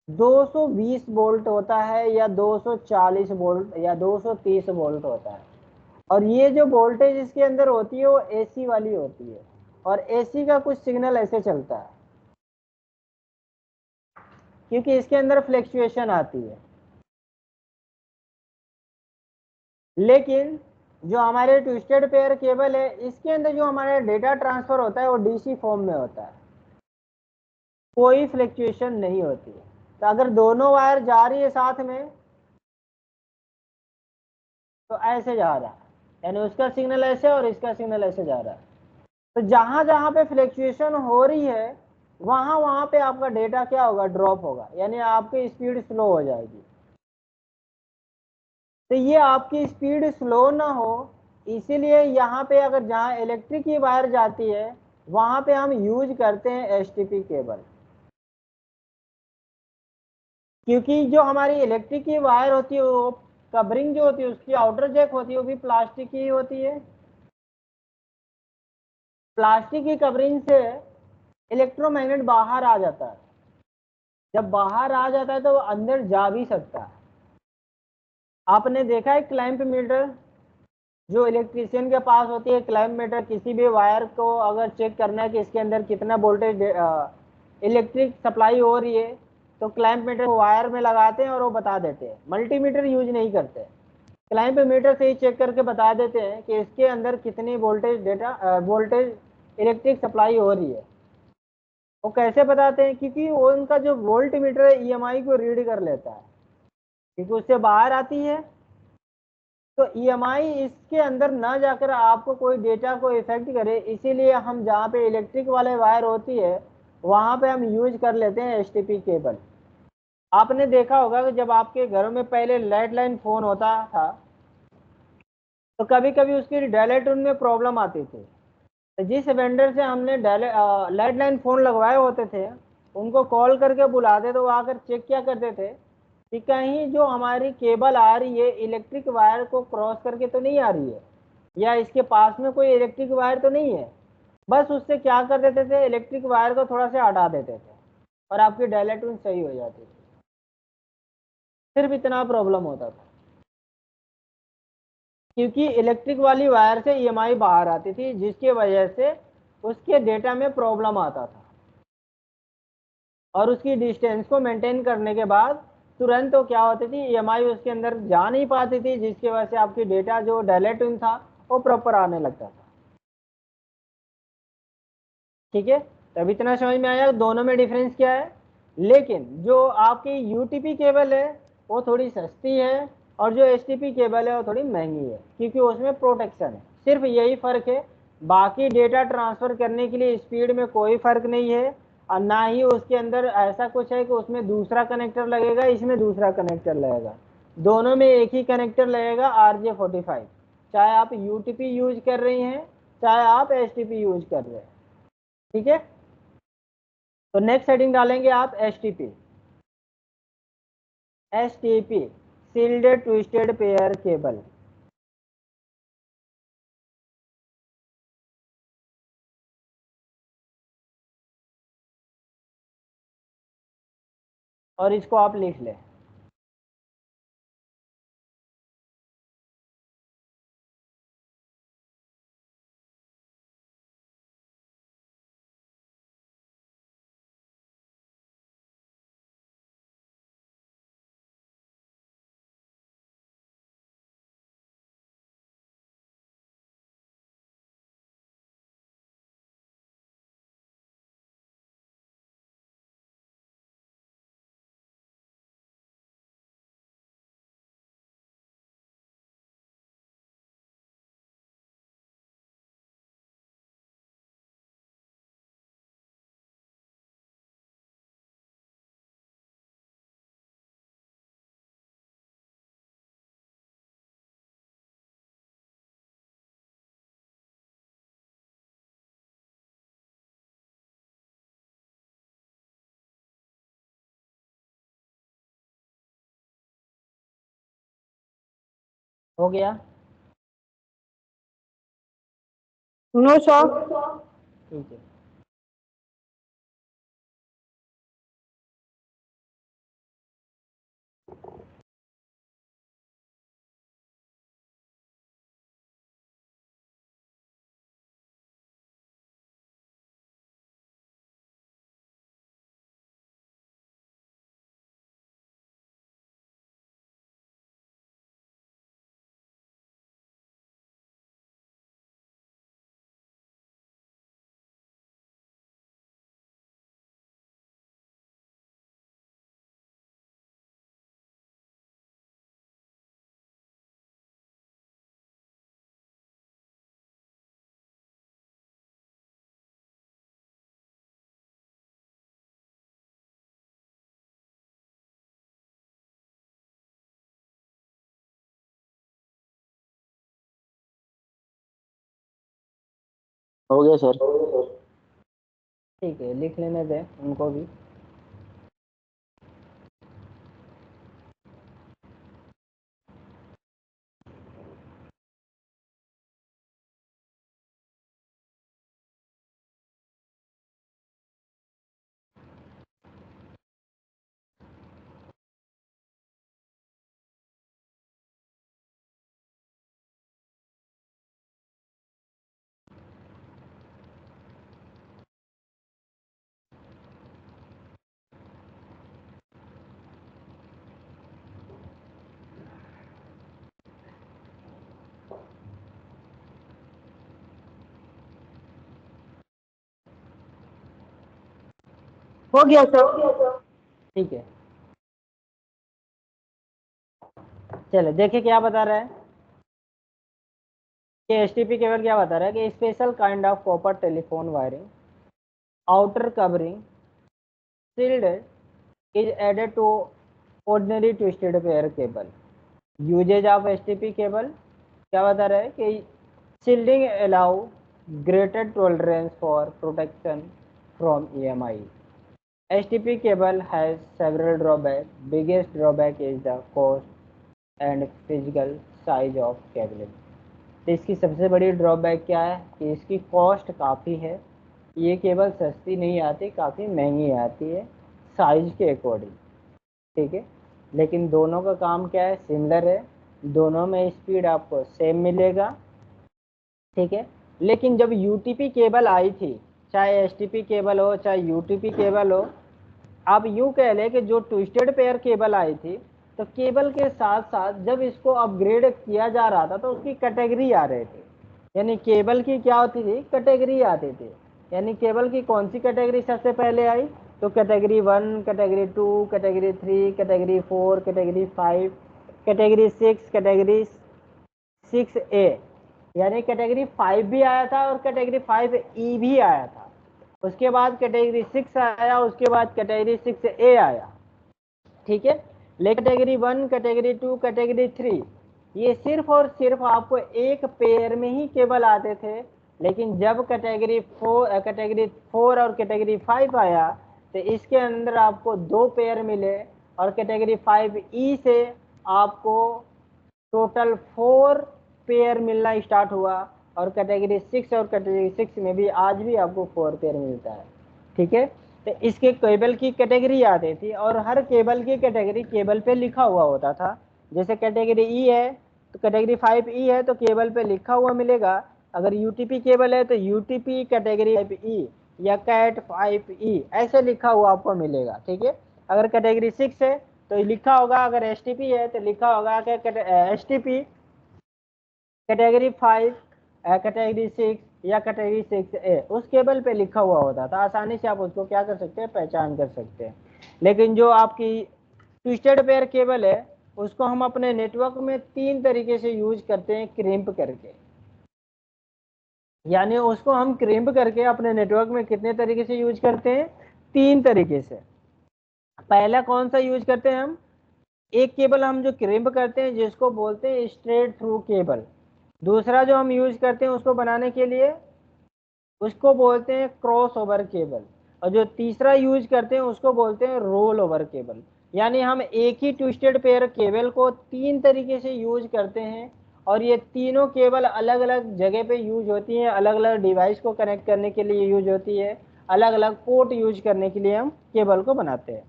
220 वोल्ट होता है या 240 वोल्ट या 230 वोल्ट होता है। और ये जो वोल्टेज इसके अंदर होती है वो एसी वाली होती है, और एसी का कुछ सिग्नल ऐसे चलता है क्योंकि इसके अंदर फ्लैक्चुएशन आती है। लेकिन जो हमारे ट्विस्टेड पेयर केबल है इसके अंदर जो हमारा डेटा ट्रांसफर होता है वो डीसी फॉर्म में होता है, कोई फ्लैक्चुएशन नहीं होती है। तो अगर दोनों वायर जा रही है साथ में तो ऐसे जा रहा है, यानी उसका सिग्नल ऐसे और इसका सिग्नल ऐसे जा रहा है। तो जहां जहां पे फ्लैक्चुएशन हो रही है वहां वहां पे आपका डेटा क्या होगा, ड्रॉप होगा, यानी आपकी स्पीड स्लो हो जाएगी। तो ये आपकी स्पीड स्लो ना हो इसीलिए यहाँ पे अगर जहाँ इलेक्ट्रिक की वायर जाती है वहां पे हम यूज करते हैं एसटीपी केबल। क्योंकि जो हमारी इलेक्ट्रिक की वायर होती है वो कवरिंग जो होती है उसकी आउटर जैक होती है वो भी प्लास्टिक की होती है। प्लास्टिक की कवरिंग से इलेक्ट्रोमैग्नेट बाहर आ जाता है, जब बाहर आ जाता है तो वो अंदर जा भी सकता है। आपने देखा है क्लैंप मीटर जो इलेक्ट्रिशियन के पास होती है, क्लैंप मीटर किसी भी वायर को अगर चेक करना है कि इसके अंदर कितना वोल्टेज इलेक्ट्रिक सप्लाई हो रही है तो क्लैंप मीटर को वायर में लगाते हैं और वो बता देते हैं। मल्टीमीटर यूज नहीं करते, क्लैंप मीटर से ही चेक करके बता देते हैं कि इसके अंदर कितनी वोल्टेज इलेक्ट्रिक सप्लाई हो रही है। वो कैसे बताते हैं, क्योंकि वो उनका जो वोल्ट मीटर है ईएमआई को रीड कर लेता है, क्योंकि उससे बाहर आती है। तो ईएमआई इसके अंदर ना जाकर आपको कोई डेटा को इफेक्ट करे, इसीलिए हम जहाँ पे इलेक्ट्रिक वाले वायर होती है वहां पे हम यूज कर लेते हैं एसटीपी केबल। आपने देखा होगा कि जब आपके घर में पहले लैंडलाइन फोन होता था तो कभी कभी उसकी डायलेट टोन में प्रॉब्लम आती थी। तो जिस वेंडर से हमने लैंडलाइन फोन लगवाए होते थे उनको कॉल करके बुलाते तो वो आकर चेक क्या करते थे कि कहीं जो हमारी केबल आ रही है इलेक्ट्रिक वायर को क्रॉस करके तो नहीं आ रही है, या इसके पास में कोई इलेक्ट्रिक वायर तो नहीं है। बस उससे क्या कर देते थे, इलेक्ट्रिक वायर को थोड़ा सा हटा देते थे और आपकी डायलेट टोन सही हो जाती थी। सिर्फ इतना प्रॉब्लम होता था, क्योंकि इलेक्ट्रिक वाली वायर से ईएमआई बाहर आती थी जिसकी वजह से उसके डेटा में प्रॉब्लम आता था। और उसकी डिस्टेंस को मेंटेन करने के बाद तुरंत तो क्या होती थी, ईएमआई उसके अंदर जा नहीं पाती थी जिसकी वजह से आपकी डेटा जो डायलेट इन था वो प्रॉपर आने लगता था। ठीक है, तो अब इतना समझ में आया दोनों में डिफरेंस क्या है। लेकिन जो आपकी यूटीपी केबल है वो थोड़ी सस्ती है और जो एसटीपी केबल है वो थोड़ी महंगी है, क्योंकि उसमें प्रोटेक्शन है। सिर्फ यही फर्क है, बाकी डेटा ट्रांसफर करने के लिए स्पीड में कोई फर्क नहीं है। और ना ही उसके अंदर ऐसा कुछ है कि उसमें दूसरा कनेक्टर लगेगा इसमें दूसरा कनेक्टर लगेगा, दोनों में एक ही कनेक्टर लगेगा RJ45। चाहे आप यूटीपी यूज कर रही हैं चाहे आप एसटीपी यूज कर रहे हैं। ठीक है, तो नेक्स्ट हेडिंग डालेंगे आप STP. STP shielded twisted pair cable. और इसको आप लिख लें। हो गया? No sir. ठीक है। हो गया सर। ठीक है, लिख लेने दें उनको भी। हो गया सर। ठीक है, चलो देखिए क्या बता रहा है कि एसटीपी केबल क्या बता रहा है कि special kind of copper telephone wiring outer covering shield is added to ordinary twisted pair cable. Usage of STP cable क्या बता रहा है कि shielding allow greater tolerance for protection from EMI. STP cable has several drawbacks. Biggest drawback is the cost and physical size of cabling. तो इसकी सबसे बड़ी ड्रॉबैक क्या है कि इसकी कॉस्ट काफ़ी है, ये केबल सस्ती नहीं आती, काफ़ी महंगी आती है साइज के अकॉर्डिंग। ठीक है, लेकिन दोनों का काम क्या है, सिमिलर है, दोनों में स्पीड आपको सेम मिलेगा। ठीक है, लेकिन जब यूटीपी केबल आई थी, चाहे एसटीपी केबल हो चाहे यूटीपी केबल हो, आप यूं कह लें कि जो ट्विस्टेड पेयर केबल आई थी, तो केबल के साथ साथ जब इसको अपग्रेड किया जा रहा था तो उसकी कैटेगरी आ रहे थे। यानी केबल की क्या होती थी, कैटेगरी आती थी। यानी केबल की कौन सी कैटेगरी सबसे पहले आई, तो category 1, category 2, category 3, category 4, category 5, category 6, category 6A। यानी कैटेगरी 5 भी आया था और कैटेगरी 5E भी आया था। उसके बाद कैटेगरी 6 आया, उसके बाद कैटेगरी 6A आया। ठीक है, लेकिन कैटेगरी 1, कैटेगरी 2, कैटेगरी 3 ये सिर्फ और सिर्फ आपको एक पेयर में ही केबल आते थे। लेकिन जब कैटेगरी 4 और कैटेगरी 5 आया तो इसके अंदर आपको 2 पेयर मिले, और कैटेगरी 5E से आपको टोटल 4 पेयर मिलना स्टार्ट हुआ, और कैटेगरी 6 और कैटेगरी 6 में भी आज भी आपको 4 पेयर मिलता है। ठीक है, तो इसके केबल की कैटेगरी आती थी, और हर केबल की कैटेगरी केबल पे लिखा हुआ होता था। जैसे कैटेगरी ई है तो कैटेगरी 5E है तो केबल पे लिखा हुआ मिलेगा। अगर यूटीपी केबल है तो यूटीपी कैटेगरी 5E या कैट 5E ऐसे लिखा हुआ आपको मिलेगा। ठीक है, अगर कैटेगरी 6 है तो लिखा होगा, अगर एसटीपी है तो लिखा होगा कि एसटीपी कैटेगरी 5, कैटेगरी 6 या कैटेगरी 6A उस केबल पे लिखा हुआ होता था। आसानी से आप उसको क्या कर सकते हैं, पहचान कर सकते हैं। लेकिन जो आपकी ट्विस्टेड पेयर केबल है उसको हम अपने नेटवर्क में 3 तरीके से यूज करते हैं, क्रिम्प करके। यानी उसको हम क्रिम्प करके अपने नेटवर्क में कितने तरीके से यूज करते हैं, 3 तरीके से। पहला कौन सा यूज करते हैं हम, एक केबल हम जो क्रिम्प करते हैं जिसको बोलते हैं स्ट्रेट थ्रू केबल। दूसरा जो हम यूज करते हैं उसको बनाने के लिए उसको बोलते हैं क्रॉस ओवर केबल, और जो तीसरा यूज करते हैं उसको बोलते हैं रोल ओवर केबल। यानी हम एक ही ट्विस्टेड पेयर केबल को 3 तरीके से यूज करते हैं, और ये तीनों केबल अलग अलग जगह पे यूज होती हैं, अलग अलग डिवाइस को कनेक्ट करने के लिए यूज होती है, अलग अलग पोर्ट यूज करने के लिए हम केबल को बनाते हैं।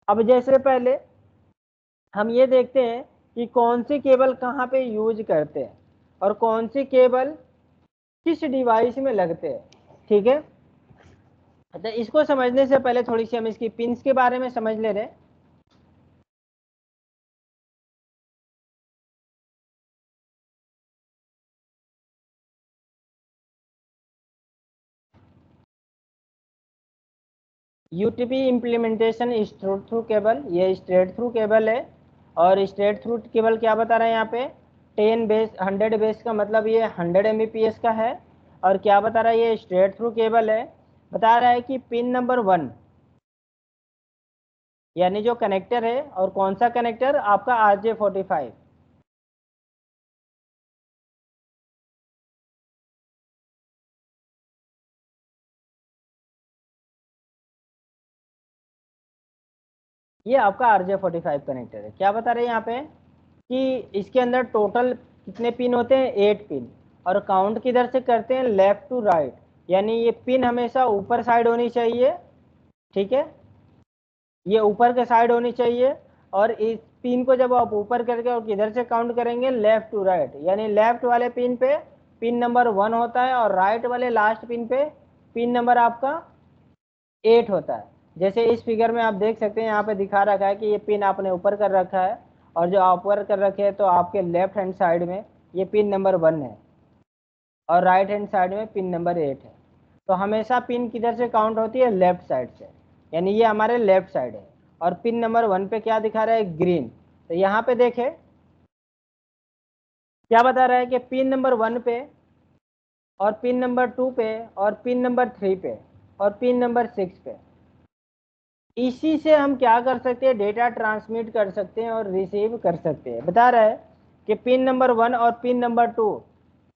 अब जैसे पहले हम ये देखते हैं कि कौन सी केबल कहाँ पे यूज करते हैं और कौन सी केबल किस डिवाइस में लगते हैं, ठीक है। तो इसको समझने से पहले थोड़ी सी हम इसकी पिंस के बारे में समझ ले रहे हैं। UTP implementation straight through cable, ये स्ट्रेट थ्रू केबल है। और स्ट्रेट थ्रू केबल क्या बता रहे हैं यहाँ पे, 10 बेस 100 बेस का मतलब ये 100 Mbps का है। और क्या बता रहा है, ये स्ट्रेट थ्रू केबल है। बता रहा है कि पिन नंबर 1 यानी जो कनेक्टर है, और कौन सा कनेक्टर, आपका RJ45। ये आपका RJ45 कनेक्टर है। क्या बता रहे हैं यहाँ पे कि इसके अंदर टोटल कितने पिन होते हैं, 8 पिन। और काउंट किधर से करते हैं, लेफ्ट टू राइट, यानी ये पिन हमेशा ऊपर साइड होनी चाहिए, ठीक है, ये ऊपर के साइड होनी चाहिए। और इस पिन को जब आप ऊपर करके और किधर से काउंट करेंगे, लेफ्ट टू राइट, यानी लेफ्ट वाले पिन पे पिन नंबर 1 होता है और राइट वाले लास्ट पिन पे पिन नंबर आपका 8 होता है। जैसे इस फिगर में आप देख सकते हैं, यहाँ पे दिखा रखा है कि ये पिन आपने ऊपर कर रखा है, और जो आप ऊपर कर रखे हैं तो आपके लेफ्ट हैंड साइड में ये पिन नंबर 1 है और राइट हैंड साइड में पिन नंबर 8 है। तो हमेशा पिन किधर से काउंट होती है, लेफ्ट साइड से, यानी ये हमारे लेफ्ट साइड है। और पिन नंबर 1 पे क्या दिखा रहा है, ग्रीन। तो यहाँ पे देखे क्या बता रहा है कि पिन नंबर 1 पे और पिन नंबर 2 पे और पिन नंबर 3 पे और पिन नंबर 6 पे, इसी से हम क्या कर सकते हैं, डेटा ट्रांसमिट कर सकते हैं और रिसीव कर सकते हैं। बता रहा है कि पिन नंबर 1 और पिन नंबर 2,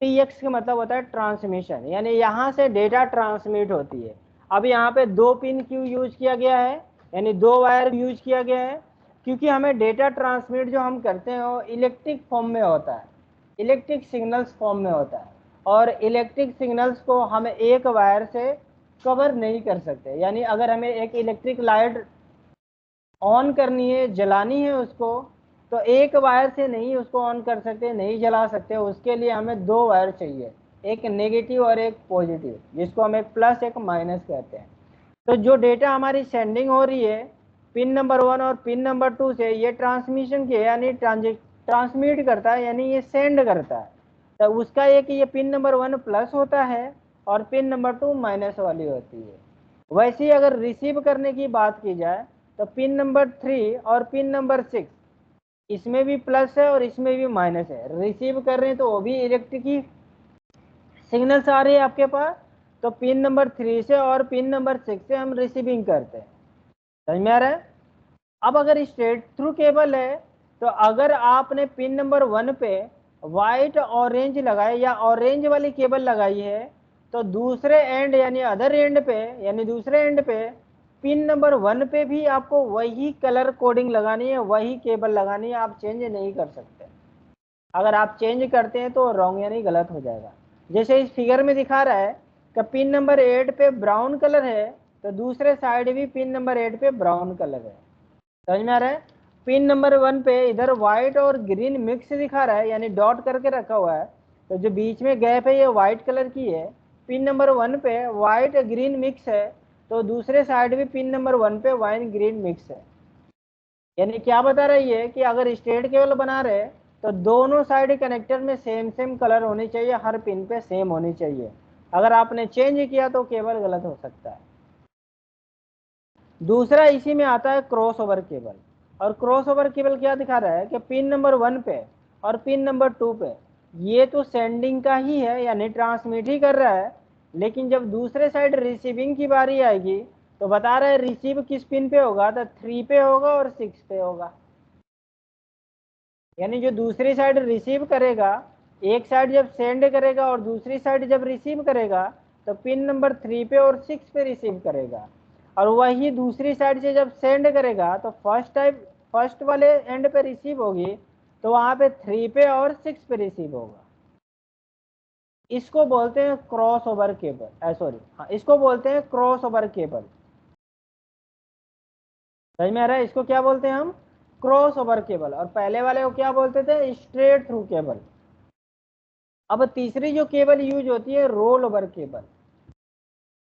TX का मतलब होता है ट्रांसमिशन, यानी यहाँ से डेटा ट्रांसमिट होती है। अब यहाँ पे 2 पिन क्यों यूज किया गया है, यानी 2 वायर यूज किया गया है, क्योंकि हमें डेटा ट्रांसमिट जो हम करते हैं वो इलेक्ट्रिक फॉर्म में होता है, इलेक्ट्रिक सिग्नल्स फॉर्म में होता है। और इलेक्ट्रिक सिग्नल्स को हम एक वायर से कवर नहीं कर सकते, यानी अगर हमें एक इलेक्ट्रिक लाइट ऑन करनी है, जलानी है उसको, तो एक वायर से नहीं उसको ऑन कर सकते, नहीं जला सकते। उसके लिए हमें 2 वायर चाहिए, एक नेगेटिव और एक पॉजिटिव, जिसको हम एक प्लस एक माइनस कहते हैं। तो जो डेटा हमारी सेंडिंग हो रही है पिन नंबर 1 और पिन नंबर 2 से, ये ट्रांसमिशन के यानी ट्रांसमिट करता है, यानी ये सेंड करता है। तो उसका एक ये पिन नंबर 1 प्लस होता है और पिन नंबर 2 माइनस वाली होती है। वैसे ही अगर रिसीव करने की बात की जाए तो पिन नंबर 3 और पिन नंबर 6, इसमें भी प्लस है और इसमें भी माइनस है। रिसीव कर रहे हैं तो वो भी इलेक्ट्रिक की सिग्नल्स आ रही है आपके पास, तो पिन नंबर 3 से और पिन नंबर 6 से हम रिसीविंग करते हैं। समझ में आ रहा है। अब अगर स्ट्रेट थ्रू केबल है, तो अगर आपने पिन नंबर 1 पे वाइट ऑरेंज लगाए या ऑरेंज वाली केबल लगाई है, तो दूसरे एंड यानी अदर एंड पे, यानी दूसरे एंड पे पिन नंबर 1 पे भी आपको वही कलर कोडिंग लगानी है, वही केबल लगानी है, आप चेंज नहीं कर सकते। अगर आप चेंज करते हैं तो रॉन्ग यानी गलत हो जाएगा। जैसे इस फिगर में दिखा रहा है कि पिन नंबर 8 पे ब्राउन कलर है, तो दूसरे साइड भी पिन नंबर 8 पे ब्राउन कलर है। समझ में आ रहा है। पिन नंबर 1 पे इधर व्हाइट और ग्रीन मिक्स दिखा रहा है, यानी डॉट करके रखा हुआ है, तो जो बीच में गैप है ये व्हाइट कलर की है। पिन नंबर 1 पे व्हाइट ग्रीन मिक्स है, तो दूसरे साइड भी पिन नंबर 1 पे व्हाइट ग्रीन मिक्स है। यानी क्या बता रही है कि अगर स्ट्रेट केबल बना रहे तो दोनों साइड कनेक्टर में सेम सेम कलर होनी चाहिए, हर पिन पे सेम होनी चाहिए। अगर आपने चेंज किया तो केबल गलत हो सकता है। दूसरा इसी में आता है क्रॉस ओवर केबल। और क्रॉस ओवर केबल क्या दिखा रहा है कि पिन नंबर 1 पे और पिन नंबर 2 पे ये तो सेंडिंग का ही है, यानी ट्रांसमिट ही कर रहा है, लेकिन जब दूसरे साइड रिसीविंग की बारी आएगी तो बता रहा है रिसीव किस पिन पे होगा, तो 3 पे होगा और 6 पे होगा। यानी जो दूसरी साइड रिसीव करेगा, एक साइड जब सेंड करेगा और दूसरी साइड जब रिसीव करेगा, तो पिन नंबर 3 पे और 6 पे रिसीव करेगा। और वही दूसरी साइड से जब सेंड करेगा तो फर्स्ट वाले एंड पे रिसीव होगी, तो वहां पे 3 पे और 6 पे रिसीव होगा। इसको बोलते हैं क्रॉस ओवर केबल, सॉरी हाँ, इसको बोलते हैं क्रॉस ओवर केबल। समझ में आ रहा है? इसको क्या बोलते हैं हम? Cross over cable. और पहले वाले को क्या बोलते थे? Straight through cable. अब तीसरी जो केबल यूज होती है roll over cable.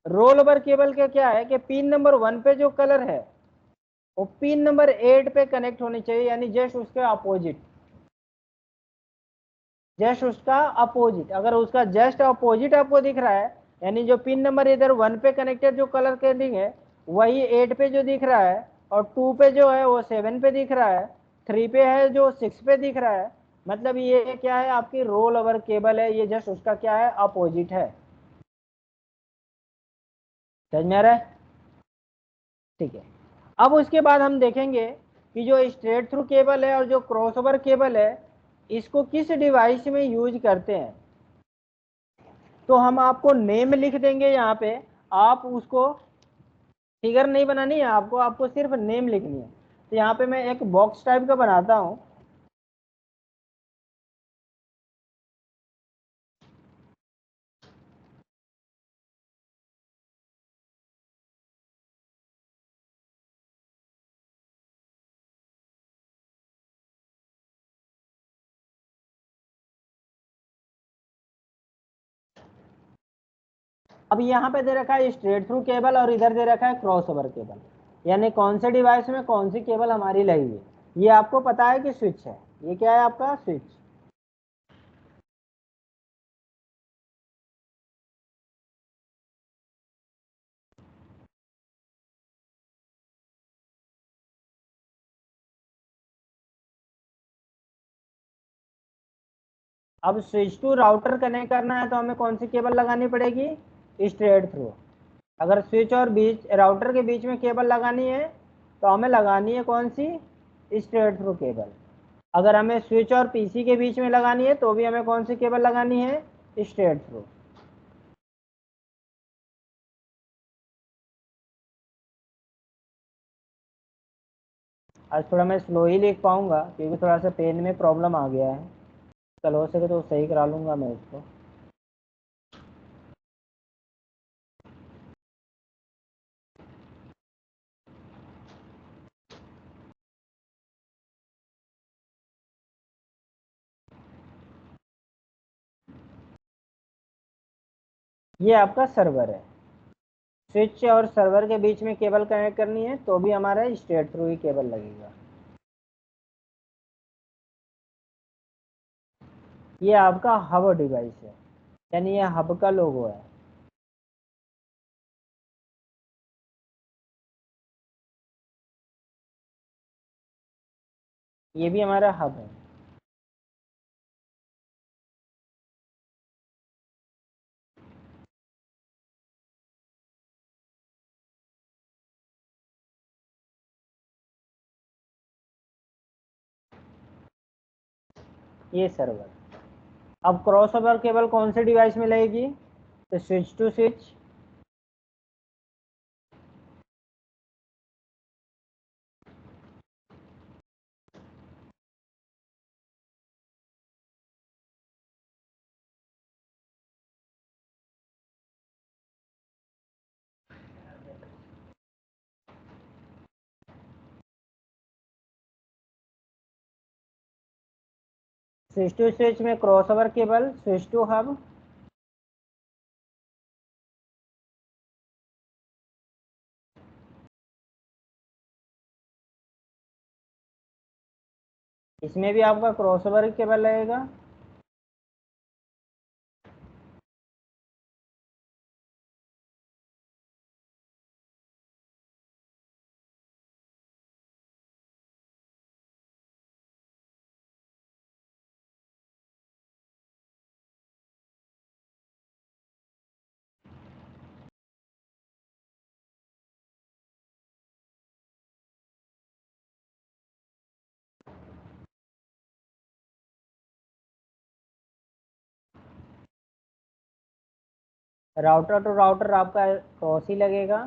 Roll over cable का क्या है कि पिन नंबर 1 पे जो कलर है वो पिन नंबर 8 पे कनेक्ट होनी चाहिए, यानी जस्ट उसके अपोजिट, जस्ट उसका अपोजिट। अगर उसका जस्ट अपोजिट आपको दिख रहा है, यानी जो पिन नंबर इधर 1 पे कनेक्टेड जो कलर कोडिंग है वही 8 पे जो दिख रहा है, और 2 पे जो है वो 7 पे दिख रहा है, 3 पे है जो 6 पे दिख रहा है, मतलब ये क्या है? आपकी रोल ओवर केबल है, ये जस्ट उसका क्या है? अपोजिट है। समझ में आ रहा है? ठीक है। अब उसके बाद हम देखेंगे कि जो स्ट्रेट थ्रू केबल है और जो क्रॉसओवर केबल है इसको किस डिवाइस में यूज करते हैं। तो हम आपको नेम लिख देंगे यहाँ पे, आप उसको फिगर नहीं बनानी है आपको, आपको सिर्फ नेम लिखनी है। तो यहाँ पे मैं एक बॉक्स टाइप का बनाता हूँ। अब यहाँ पे दे रखा है स्ट्रेट थ्रू केबल और इधर दे रखा है क्रॉस ओवर केबल, यानी कौन से डिवाइस में कौन सी केबल हमारी लगी है। ये आपको पता है कि स्विच है, ये क्या है आपका? स्विच। अब स्विच टू राउटर कनेक्ट करना है तो हमें कौन सी केबल लगानी पड़ेगी? Straight through. अगर स्विच और बीच राउटर के बीच में केबल लगानी है तो हमें लगानी है कौन सी? Straight through cable. अगर हमें स्विच और पीसी के बीच में लगानी है तो भी हमें कौन सी केबल लगानी है? Straight through. आज थोड़ा मैं स्लो ही लिख पाऊंगा क्योंकि थोड़ा सा पेन में प्रॉब्लम आ गया है। चल हो सके तो सही करा लूंगा मैं इसको। ये आपका सर्वर है। स्विच और सर्वर के बीच में केबल कनेक्ट करनी है तो भी हमारा स्ट्रेट थ्रू ही केबल लगेगा। ये आपका हब डिवाइस है, यानी ये हब का लोगो है। ये भी हमारा हब है। ये सर्वर। अब क्रॉसओवर केबल कौन से डिवाइस में लगेगी? तो switch to switch. Switch to switch में crossover cable, switch to hub. इसमें भी आपका क्रॉसओवर केबल लगेगा। राउटर टू राउटर आपका क्रॉस ही लगेगा।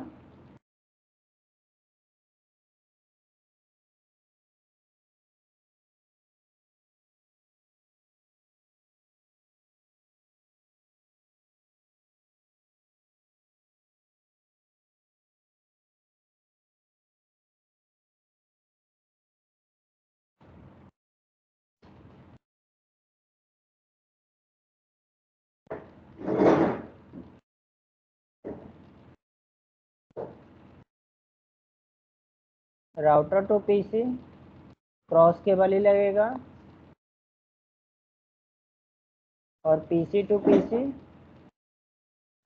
Router to PC cross cable ही लगेगा, और PC to PC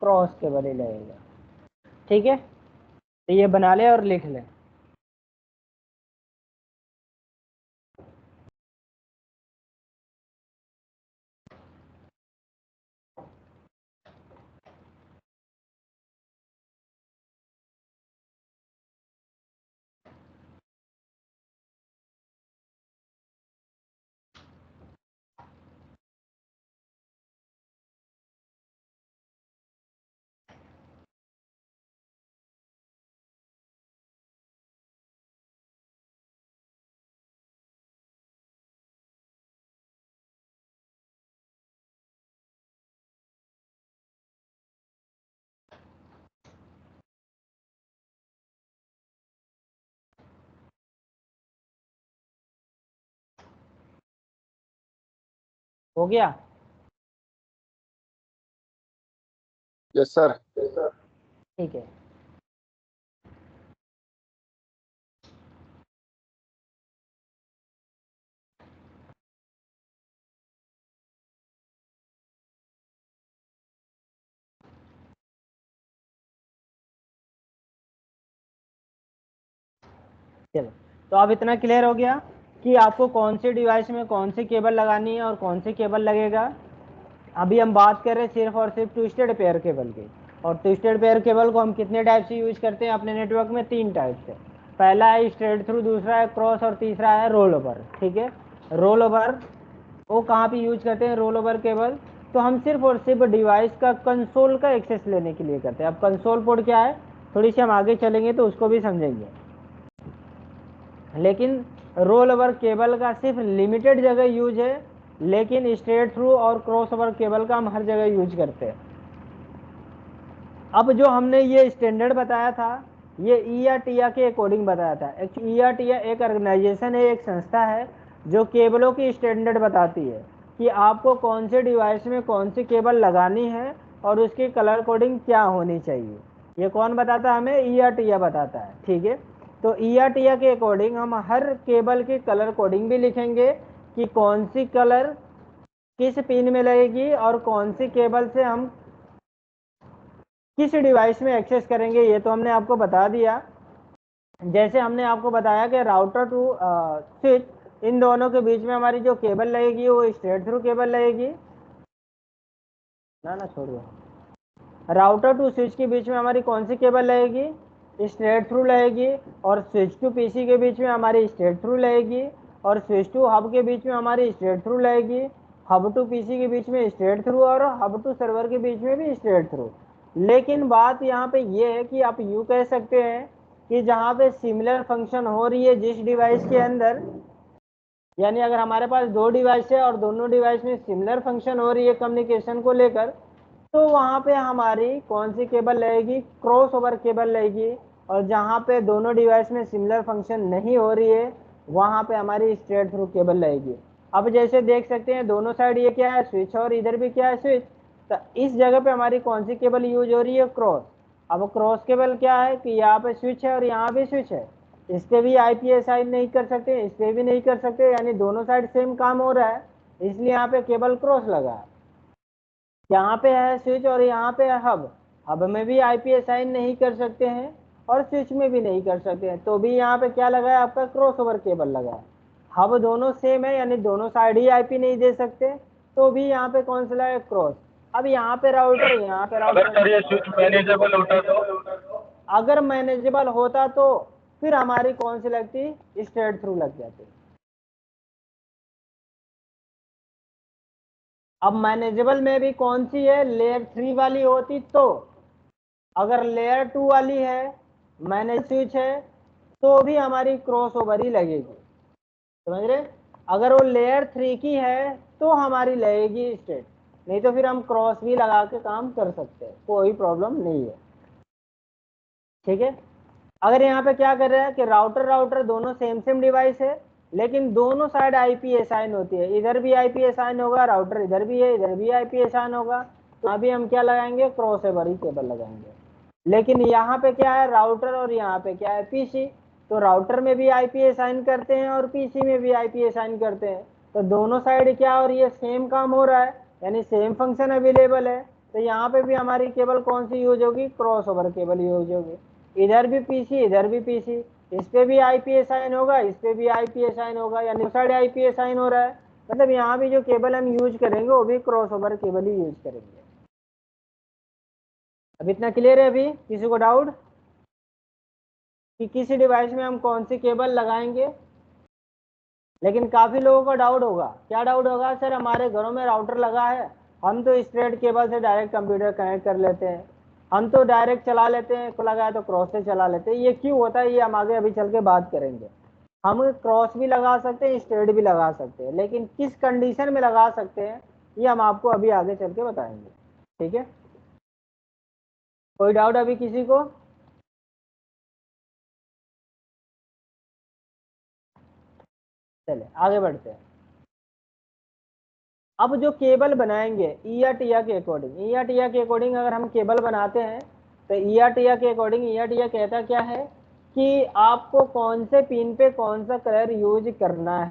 cross cable ही लगेगा। ठीक है, तो ये बना ले और लिख ले। हो गया? Yes sir. ठीक है, चलो। तो अब इतना क्लियर हो गया कि आपको कौन से डिवाइस में कौन सी केबल लगानी है और कौन सी केबल लगेगा। अभी हम बात कर रहे हैं सिर्फ और सिर्फ ट्विस्टेड पेयर केबल की। और ट्विस्टेड पेयर केबल को हम कितने टाइप से यूज करते हैं अपने नेटवर्क में? 3 टाइप से। पहला है स्ट्रेट थ्रू, दूसरा है क्रॉस, और तीसरा है रोल ओवर। ठीक है, रोल ओवर वो कहाँ पे यूज करते हैं रोल ओवर केबल? तो हम सिर्फ और सिर्फ डिवाइस का कंसोल का एक्सेस लेने के लिए करते हैं। अब कंसोल पोर्ट क्या है, थोड़ी सी हम आगे चलेंगे तो उसको भी समझेंगे। लेकिन रोल ओवर केबल का सिर्फ लिमिटेड जगह यूज है, लेकिन स्ट्रेट थ्रू और क्रॉस ओवर केबल का हम हर जगह यूज करते हैं। अब जो हमने ये स्टैंडर्ड बताया था, ये IATIA के अकॉर्डिंग बताया था। IATIA एक ऑर्गेनाइजेशन है, एक संस्था है जो केबलों की स्टैंडर्ड बताती है कि आपको कौन से डिवाइस में कौन सी केबल लगानी है और उसकी कलर कोडिंग क्या होनी चाहिए। ये कौन बताता है हमें? IATIA बताता है। ठीक है, तो IATIA के अकॉर्डिंग हम हर केबल की कलर कोडिंग भी लिखेंगे कि कौन सी कलर किस पिन में लगेगी और कौन सी केबल से हम किस डिवाइस में एक्सेस करेंगे। ये तो हमने आपको बता दिया। जैसे हमने आपको बताया कि राउटर टू स्विच, इन दोनों के बीच में हमारी जो केबल लगेगी वो स्ट्रेट थ्रू केबल लगेगी। ना छोड़िए, राउटर टू स्विच के बीच में हमारी कौन सी केबल लगेगी? स्ट्रेट थ्रू लगेगी। और स्विच टू पीसी के बीच में हमारी स्ट्रेट थ्रू लगेगी। और स्विच टू हब के बीच में हमारी स्ट्रेट थ्रू लगेगी। हब टू पीसी के बीच में स्ट्रेट थ्रू, और हब टू सर्वर के बीच में भी स्ट्रेट थ्रू। लेकिन बात यहाँ पे ये है कि आप यूँ कह सकते हैं कि जहाँ पे सिमिलर फंक्शन हो रही है जिस डिवाइस के अंदर, यानी अगर हमारे पास 2 डिवाइस है और दोनों डिवाइस में सिमिलर फंक्शन हो रही है कम्युनिकेशन को लेकर, तो वहाँ पे हमारी कौन सी केबल लगेगी? क्रॉस ओवर केबल लगेगी। और जहाँ पे दोनों डिवाइस में सिमिलर फंक्शन नहीं हो रही है वहाँ पे हमारी स्ट्रेट थ्रू केबल लगेगी। अब जैसे देख सकते हैं दोनों साइड ये क्या है? स्विच, और इधर भी क्या है? स्विच। तो इस जगह पे हमारी कौन सी केबल यूज हो रही है? क्रॉस। अब क्रॉस केबल क्या है कि यहाँ पे स्विच है और यहाँ भी स्विच है, इस पे भी IP असाइन नहीं कर सकते, इस पे भी नहीं कर सकते, यानी दोनों साइड सेम काम हो रहा है, इसलिए यहाँ पे केबल क्रॉस लगा है। यहाँ पे है स्विच और यहाँ पे है हब। हब में भी IP असाइन नहीं कर सकते हैं और स्विच में भी नहीं कर सकते हैं, तो भी यहाँ पे क्या लगा है? आपका क्रॉस ओवर केबल लगा है। हब दोनों सेम है, यानी दोनों साइड ही IP नहीं दे सकते, तो भी यहाँ पे कौन सा लगा? क्रॉस। अब यहाँ पे राउटर, यहाँ पे राउटर। अगर सर ये स्विच मैनेजेबल होता तो? अगर मैनेजेबल होता तो फिर हमारी कौन सी लगती? स्ट्रेट थ्रू लग जाती। अब मैनेजेबल में भी कौन सी है? लेयर 3 वाली होती तो। अगर लेयर 2 वाली है, मैनेज स्विच है, तो भी हमारी क्रॉस ओवर ही लगेगी। समझ रहे? अगर वो लेयर 3 की है तो हमारी लगेगी स्ट्रेट, नहीं तो फिर हम क्रॉस भी लगा के काम कर सकते हैं, कोई प्रॉब्लम नहीं है। ठीक है, अगर यहाँ पे क्या कर रहे हैं कि राउटर राउटर दोनों सेम डिवाइस है, लेकिन दोनों साइड IP असाइन होती है, इधर भी IP असाइन होगा, राउटर इधर भी है, इधर भी IP असाइन होगा, तो अभी हम क्या लगाएंगे? क्रॉस ओवर ही केबल लगाएंगे। लेकिन यहाँ पे क्या है? राउटर, और यहाँ पे क्या है? PC। तो राउटर में भी आईपी असाइन करते हैं और पीसी में भी आईपी असाइन करते हैं। तो दोनों साइड क्या हो रही है, सेम काम हो रहा है, यानी सेम फंक्शन अवेलेबल है। तो यहाँ पे भी हमारी केबल कौन सी यूज होगी, क्रॉस ओवर केबल यूज होगी। इधर भी पीसी इधर भी पीसी, इस पे भी आईपी असाइन होगा इस पे भी आईपी असाइन होगा, यानी साइड आईपी असाइन हो रहा है। मतलब यहाँ भी जो केबल हम यूज करेंगे वो भी क्रॉस ओवर केबल ही यूज करेंगे। अब इतना क्लियर है? अभी किसी को डाउट कि किसी डिवाइस में हम कौन सी केबल लगाएंगे? लेकिन काफी लोगों का डाउट होगा। क्या डाउट होगा, सर हमारे घरों में राउटर लगा है, हम तो स्ट्रेट केबल से डायरेक्ट कंप्यूटर कनेक्ट कर लेते हैं, हम तो डायरेक्ट चला लेते हैं, लगा है तो क्रॉस से चला लेते हैं। ये क्यों होता है ये हम आगे अभी चल के बात करेंगे। हम क्रॉस भी लगा सकते हैं स्ट्रेट भी लगा सकते हैं, लेकिन किस कंडीशन में लगा सकते हैं ये हम आपको अभी आगे चल के बताएंगे। ठीक है, कोई डाउट अभी किसी को? चले आगे बढ़ते हैं। अब जो केबल बनाएंगे ईआरटीआ के अकॉर्डिंग, ईआरटीआ के अकॉर्डिंग अगर हम केबल बनाते हैं तो ईआरटीआ के अकॉर्डिंग, ईआरटीआ कहता क्या है कि आपको कौन से पिन पे कौन सा कलर यूज करना है।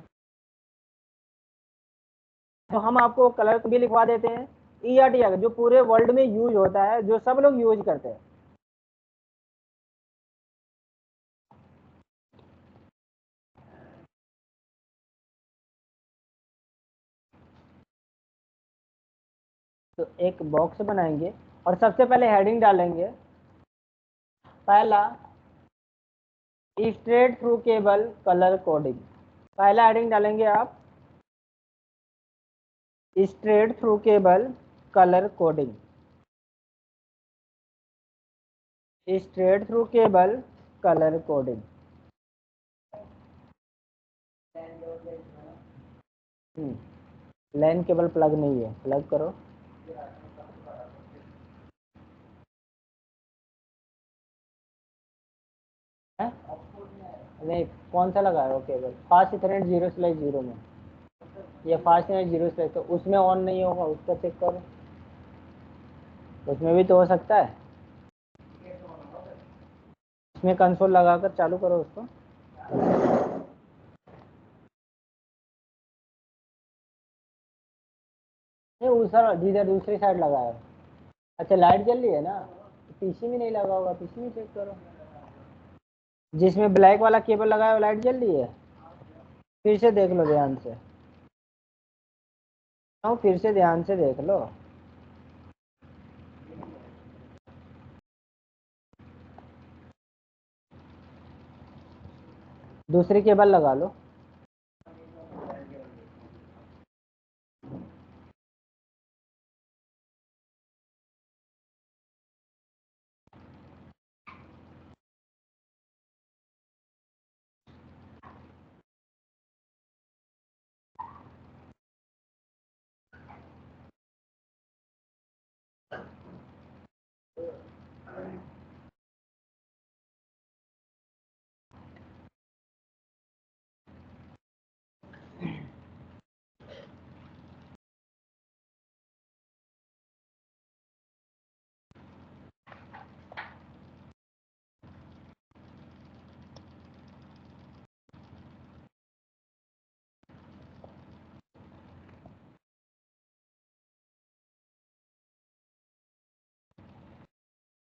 तो हम आपको कलर भी लिखवा देते हैं। ईआरटीआ जो पूरे वर्ल्ड में यूज होता है, जो सब लोग यूज करते हैं। तो एक बॉक्स बनाएंगे और सबसे पहले हेडिंग डालेंगे, पहला straight through cable colour coding. पहला हेडिंग डालेंगे आप straight through cable colour coding, straight through cable colour coding. LAN cable plug नहीं है, प्लग करो। है? नहीं, कौन सा लगाया हो केबल? फास्ट इथरनेट 0/0 में, या फास्ट इथरनेट 0/, तो उसमें ऑन नहीं होगा, उसका चेक करो, उसमें भी तो हो सकता है। उसमें कंसोल लगाकर चालू करो उसको। नहीं, दूसरा जिधर दूसरी साइड लगाया हो। अच्छा, लाइट जल रही है ना, तो पीसी में नहीं लगा होगा, पीसी में चेक करो। जिसमें ब्लैक वाला केबल लगाया हो लाइट जल रही है? फिर से देख लो ध्यान से, फिर से ध्यान से देख लो। दूसरी केबल लगा लो।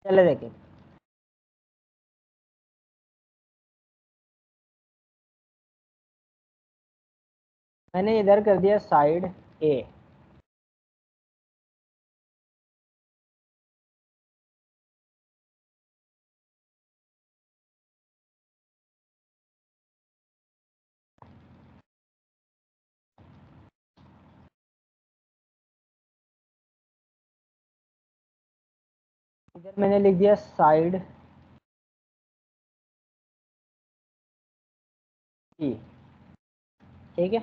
चले देखें, मैंने इधर कर दिया साइड ए। इधर मैंने लिख दिया साइड ई। ठीक है,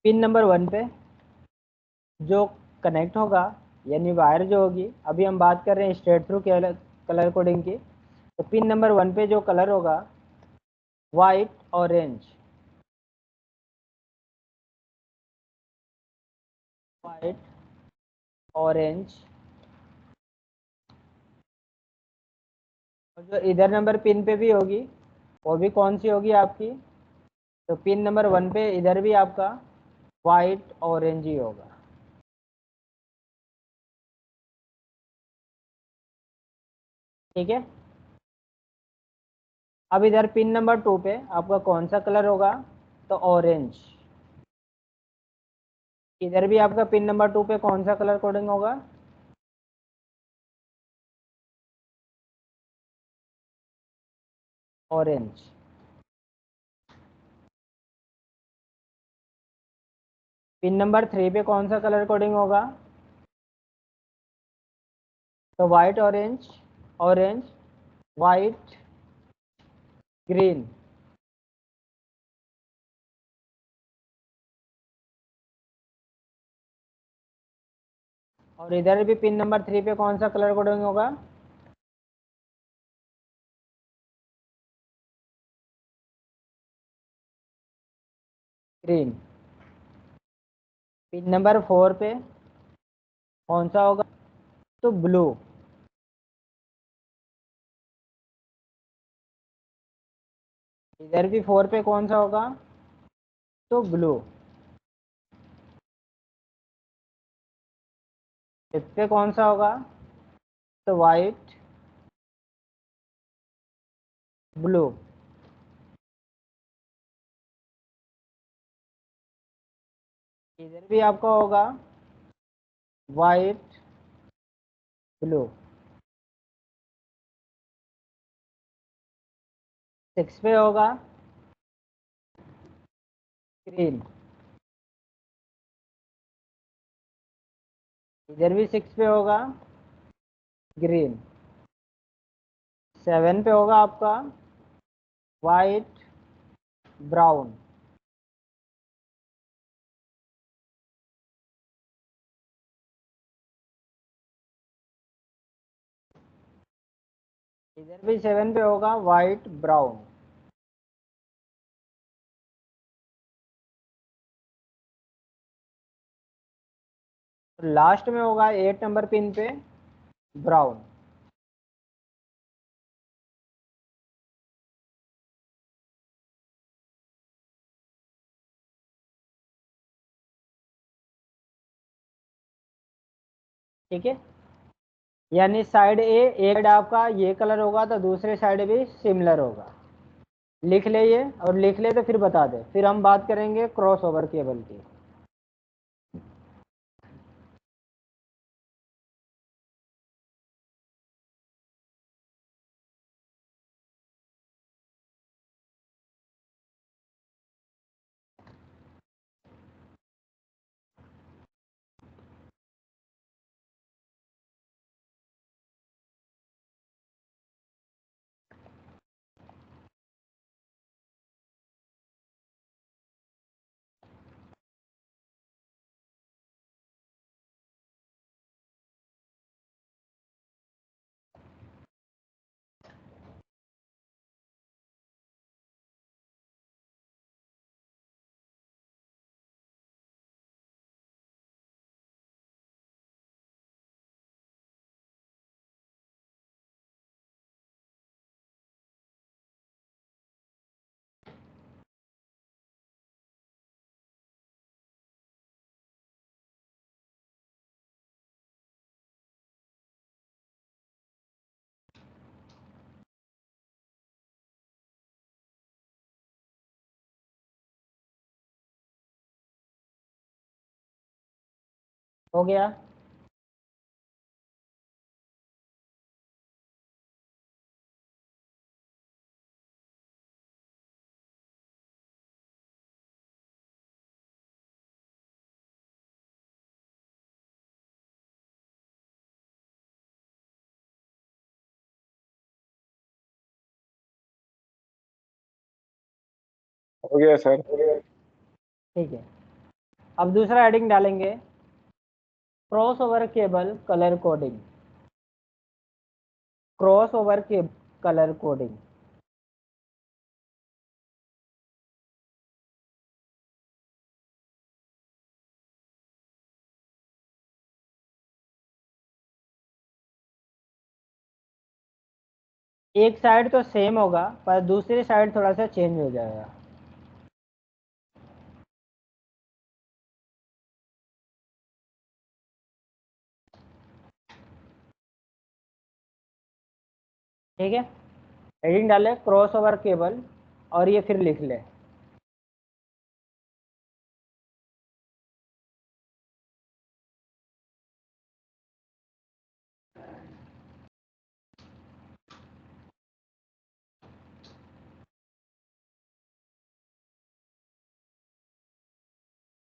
पिन नंबर 1 पे जो कनेक्ट होगा, यानी वायर जो होगी, अभी हम बात कर रहे हैं स्ट्रेट थ्रू कलर कोडिंग की, तो पिन नंबर 1 पे जो कलर होगा वाइट ऑरेंज, वाइट ऑरेंज और जो इधर नंबर पिन पे भी होगी वो भी कौन सी होगी आपकी, तो पिन नंबर 1 पे इधर भी आपका वाइट ऑरेंज ही होगा। ठीक है। अब इधर पिन नंबर 2 पे आपका कौन सा कलर होगा, तो ऑरेंज। इधर भी आपका पिन नंबर 2 पे कौन सा कलर कोडिंग होगा, ऑरेंज। पिन नंबर 3 पे कौन सा कलर कोडिंग होगा, तो white orange, orange white green. और इधर भी पिन नंबर 3 पे कौन सा कलर कोडिंग होगा, ग्रीन। पिन नंबर 4 पे कौन सा होगा, तो ब्लू। इधर भी 4 पे कौन सा होगा, तो ब्लू। 5 पे कौन सा होगा, तो वाइट ब्लू। इधर भी आपका होगा वाइट ब्लू। 6 पे होगा ग्रीन। इधर भी 6 पे होगा ग्रीन। 7 पे होगा आपका वाइट ब्राउन। इधर भी 7 पे होगा वाइट ब्राउन। लास्ट में होगा 8 नंबर पिन पे ब्राउन। ठीक है, यानी साइड ए, एक साइड आपका ये कलर होगा तो दूसरे साइड भी सिमिलर होगा। लिख ले ये, और लिख ले तो फिर बता दे, फिर हम बात करेंगे क्रॉस ओवर केबल की। हो गया। हो गया सर। ठीक है, अब दूसरा हेडिंग डालेंगे cross over cable colour coding. Cross over के कलर कोडिंग। एक साइड तो सेम होगा पर दूसरी साइड थोड़ा सा चेंज हो जाएगा। ठीक है, हेडिंग डाले क्रॉस ओवर केबल और ये फिर लिख ले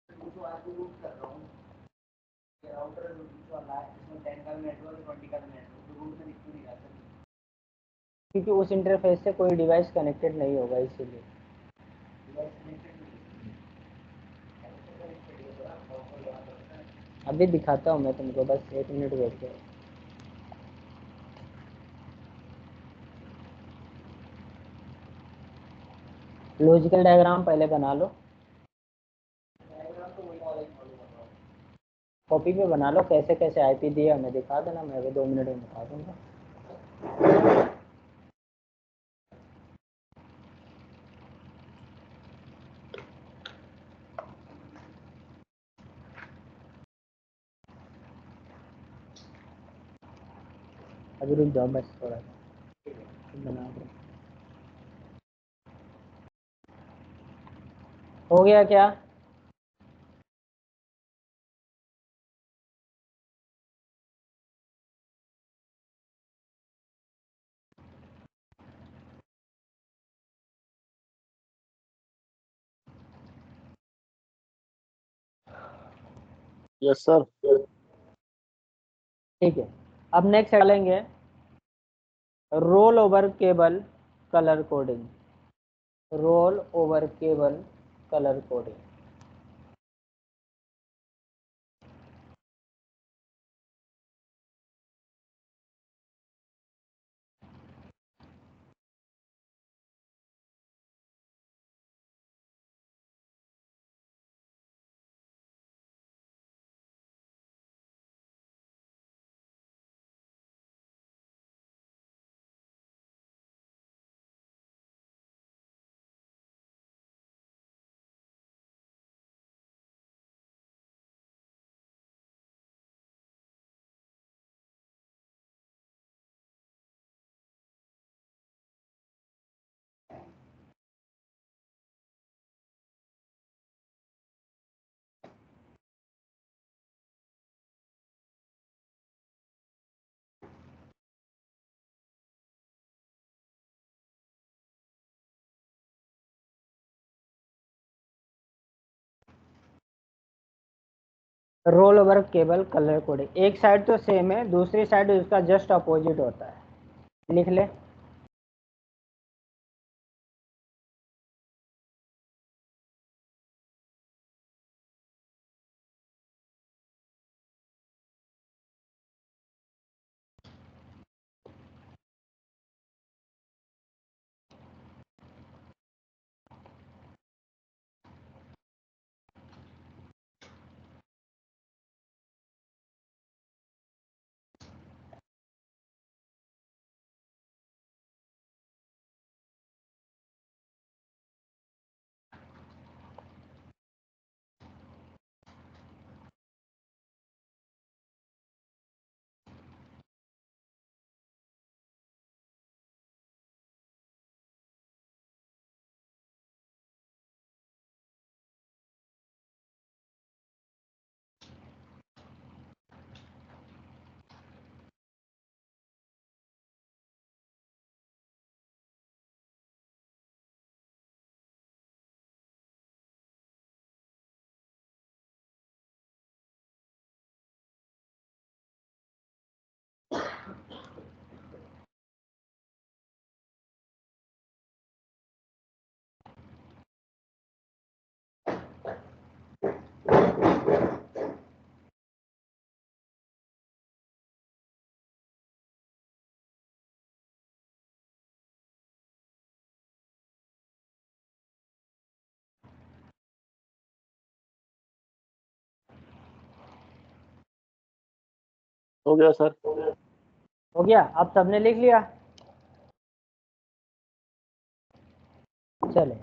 उसको आज रूट कर रहा हूँ, राउटर जो वाला है इसमें 10 का नेटवर्क 20 का नेटवर्क, तो रूट में दिख नहीं रहा था, क्योंकि उस इंटरफेस से कोई डिवाइस कनेक्टेड नहीं होगा इसीलिए। डिवाइस कनेक्टेड नहीं है। अभी दिखाता हूँ मैं तुमको, बस 1 मिनट वेट करो। लॉजिकल डायग्राम पहले बना लो, कॉपी पे बना लो, कैसे कैसे आईपी दिए हमें दिखा देना, मैं अभी 2 मिनट में दिखा दूंगा। अभी रुक जाओ बस थोड़ा सा बना दो। हो गया क्या? Yes sir. ठीक है, अब नेक्स्ट डालेंगे roll over cable colour coding. Roll over cable colour coding. Roll over cable colour coding, एक साइड तो सेम है, दूसरी साइड उसका जस्ट अपोजिट होता है। लिख ले हो गया सर। हो गया? अब सबने लिख लिया? चले,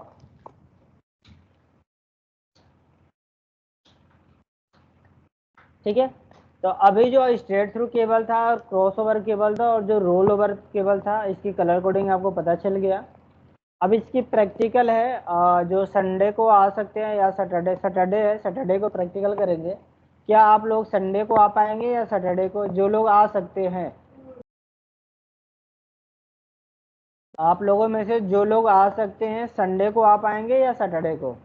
ठीक है। तो अभी जो स्ट्रेट थ्रू केबल था और क्रॉस ओवर केबल था और जो रोल ओवर केबल था, इसकी कलर कोडिंग आपको पता चल गया। अब इसकी प्रैक्टिकल है, जो संडे को आ सकते हैं या सैटरडे है, सैटरडे को प्रैक्टिकल करेंगे। क्या आप लोग संडे को आ पाएंगे या सैटरडे को? जो लोग आ सकते हैं, आप लोगों में से जो लोग आ सकते हैं, संडे को आ पाएंगे या सैटरडे को?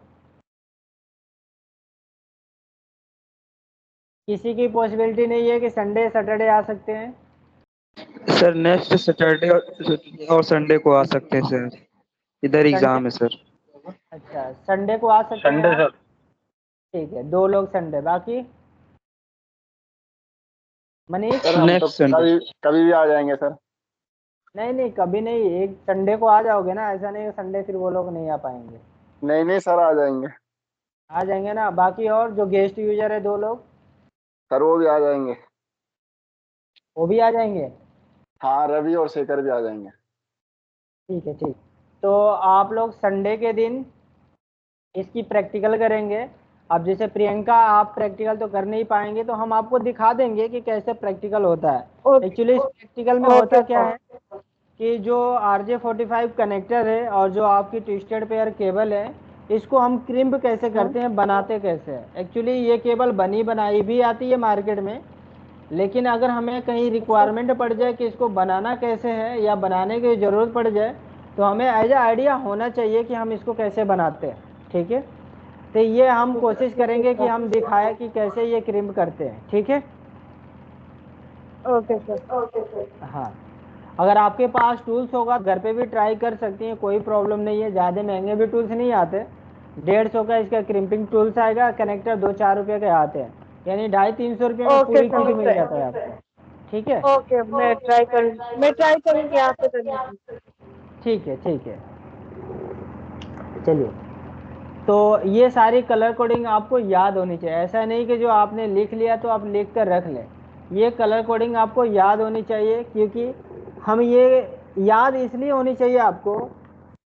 किसी की पॉसिबिलिटी नहीं है कि संडे सैटरडे आ सकते हैं? सर नेक्स्ट सैटरडे और संडे को आ सकते हैं सर, इधर संडे, एग्जाम है सर। अच्छा संडे को आ सकते हैं संडे आप? सर। ठीक है, 2 लोग संडे, बाकी मनीष? सर हम तो नेक्स्ट संडे। कभी कभी भी आ जाएंगे सर। नहीं नहीं, कभी नहीं, एक संडे को आ जाओगे ना, ऐसा नहीं संडे फिर वो लोग नहीं आ पाएंगे। नहीं नहीं सर, आ जाएंगे। आ जाएंगे ना? बाकी और जो गेस्ट यूजर है 2 लोग, सर वो भी आ जाएंगे। वो भी आ जाएंगे? हाँ, रवि और शेखर भी आ जाएंगे। ठीक है, ठीक। तो आप लोग संडे के दिन इसकी प्रैक्टिकल करेंगे। अब जैसे प्रियंका, आप प्रैक्टिकल तो कर नहीं पाएंगे, तो हम आपको दिखा देंगे कि कैसे प्रैक्टिकल होता है। एक्चुअली इस प्रैक्टिकल में होता क्या है कि जो RJ45 कनेक्टर है और जो आपकी ट्विस्टेड पेयर केबल है, इसको हम क्रिम्प कैसे करते हैं, बनाते कैसे हैं। एक्चुअली ये केबल बनी बनाई भी आती है मार्केट में, लेकिन अगर हमें कहीं रिक्वायरमेंट पड़ जाए कि इसको बनाना कैसे है या बनाने की ज़रूरत पड़ जाए, तो हमें एज ए आइडिया होना चाहिए कि हम इसको कैसे बनाते हैं, ठीक है। तो ये हम कोशिश करेंगे कि हम दिखाएं कि कैसे ये क्रिम्प करते हैं, ठीक है। Okay sir. हाँ, अगर आपके पास टूल्स होगा घर पे भी ट्राई कर सकती हैं, कोई प्रॉब्लम नहीं है। ज़्यादा महंगे भी टूल्स नहीं आते, 150 का इसका क्रिम्पिंग टूल्स आएगा, कनेक्टर 2-4 रुपये के आते हैं, यानी 250-300 रुपये में ओके पूरी सर, किट मिल जाता है आपको, ठीक है। ओके मैं ट्राई करूंगी यहाँ पे करने की। ठीक है, ठीक है, चलिए। तो ये सारी कलर कोडिंग आपको याद होनी चाहिए, ऐसा नहीं कि जो आपने लिख लिया तो आप लिख कर रख लें। ये कलर कोडिंग आपको याद होनी चाहिए, क्योंकि हम ये याद इसलिए होनी चाहिए आपको,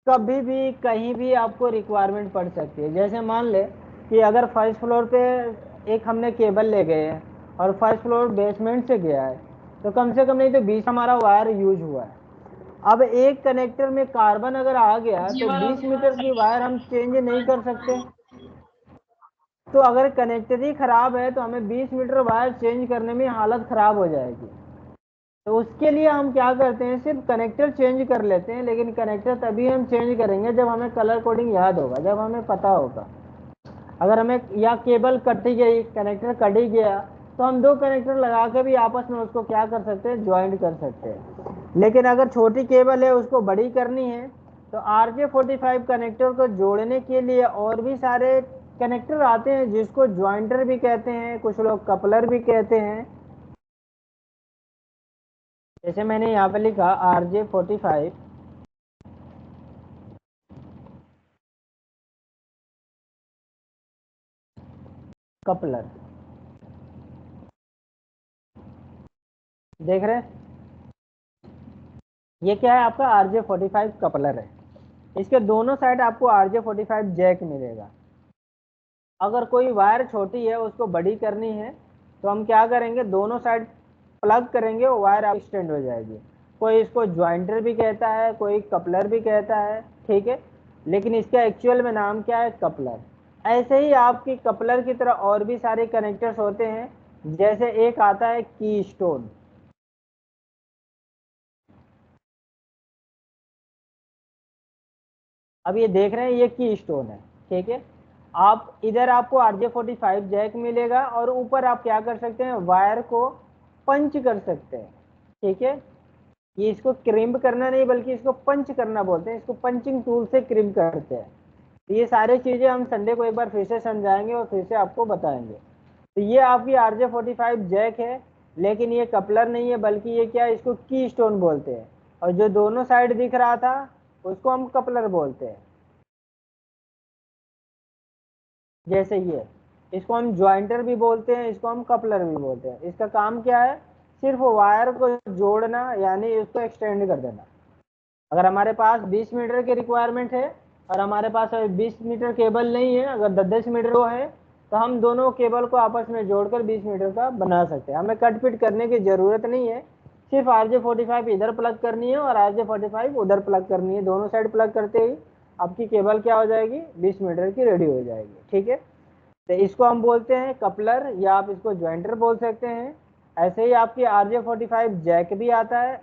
कभी भी कहीं भी आपको रिक्वायरमेंट पड़ सकती है। जैसे मान ले कि अगर फर्स्ट फ्लोर पे एक हमने केबल ले गए हैं और फर्स्ट फ्लोर बेसमेंट से गया है, तो कम से कम नहीं तो 20 हमारा वायर यूज हुआ है। अब एक कनेक्टर में कार्बन अगर आ गया तो 20 मीटर की वायर हम चेंज नहीं कर सकते। तो अगर कनेक्टर ही खराब है तो हमें 20 मीटर वायर चेंज करने में हालत खराब हो जाएगी। तो उसके लिए हम क्या करते हैं, सिर्फ कनेक्टर चेंज कर लेते हैं, लेकिन कनेक्टर तभी हम चेंज करेंगे जब हमें कलर कोडिंग याद होगा, जब हमें पता होगा। अगर हमें या केबल कट ही गई, कनेक्टर कट ही गया, तो हम 2 कनेक्टर लगा के भी आपस में उसको क्या कर सकते हैं, ज्वाइंट कर सकते हैं। लेकिन अगर छोटी केबल है उसको बड़ी करनी है, तो RJ45 कनेक्टर को जोड़ने के लिए और भी सारे कनेक्टर आते हैं, जिसको ज्वाइंटर भी कहते हैं, कुछ लोग कपलर भी कहते हैं। जैसे मैंने यहाँ पे लिखा RJ45 कपलर, देख रहे हैं, ये क्या है आपका RJ45 कपलर है। इसके दोनों साइड आपको RJ45 जैक मिलेगा। अगर कोई वायर छोटी है उसको बड़ी करनी है, तो हम क्या करेंगे, दोनों साइड प्लग करेंगे, वो वायर एक्सटेंड हो जाएगी। कोई इसको ज्वाइंटर भी कहता है, कोई कपलर भी कहता है, ठीक है, लेकिन इसका एक्चुअल में नाम क्या है, कपलर। ऐसे ही आपकी कपलर की तरह और भी सारे कनेक्टर्स होते हैं, जैसे एक आता है की स्टोन। अब ये देख रहे हैं, ये की स्टोन है, ठीक है। आप इधर आपको RJ45 जैक मिलेगा और ऊपर आप क्या कर सकते हैं, वायर को पंच कर सकते हैं, ठीक है। ये इसको क्रिम्प करना नहीं बल्कि इसको पंच करना बोलते हैं, इसको पंचिंग टूल से क्रिम्प करते हैं। तो ये सारी चीजें हम संडे को एक बार फिर से समझाएंगे और फिर से आपको बताएंगे। तो ये आपकी RJ45 जैक है, लेकिन ये कपलर नहीं है, बल्कि ये क्या है, इसको की स्टोन बोलते हैं। और जो दोनों साइड दिख रहा था उसको हम कपलर बोलते हैं। जैसे ये, इसको हम ज्वाइंटर भी बोलते हैं, इसको हम कपलर भी बोलते हैं। इसका काम क्या है, सिर्फ वायर को जोड़ना, यानी इसको एक्सटेंड कर देना। अगर हमारे पास 20 मीटर की रिक्वायरमेंट है और हमारे पास 20 मीटर केबल नहीं है, अगर 10-10 मीटर वो है तो हम दोनों केबल को आपस में जोड़कर 20 मीटर का बना सकते हैं। हमें कट फिट करने की जरूरत नहीं है, सिर्फ RJ45 इधर प्लग करनी है और RJ45 उधर प्लग करनी है। दोनों साइड प्लग करते ही आपकी केबल क्या हो जाएगी, 20 मीटर की रेडी हो जाएगी। ठीक है, तो इसको हम बोलते हैं कपलर या आप इसको ज्वाइंटर बोल सकते हैं। ऐसे ही आपकी RJ45 जैक भी आता है,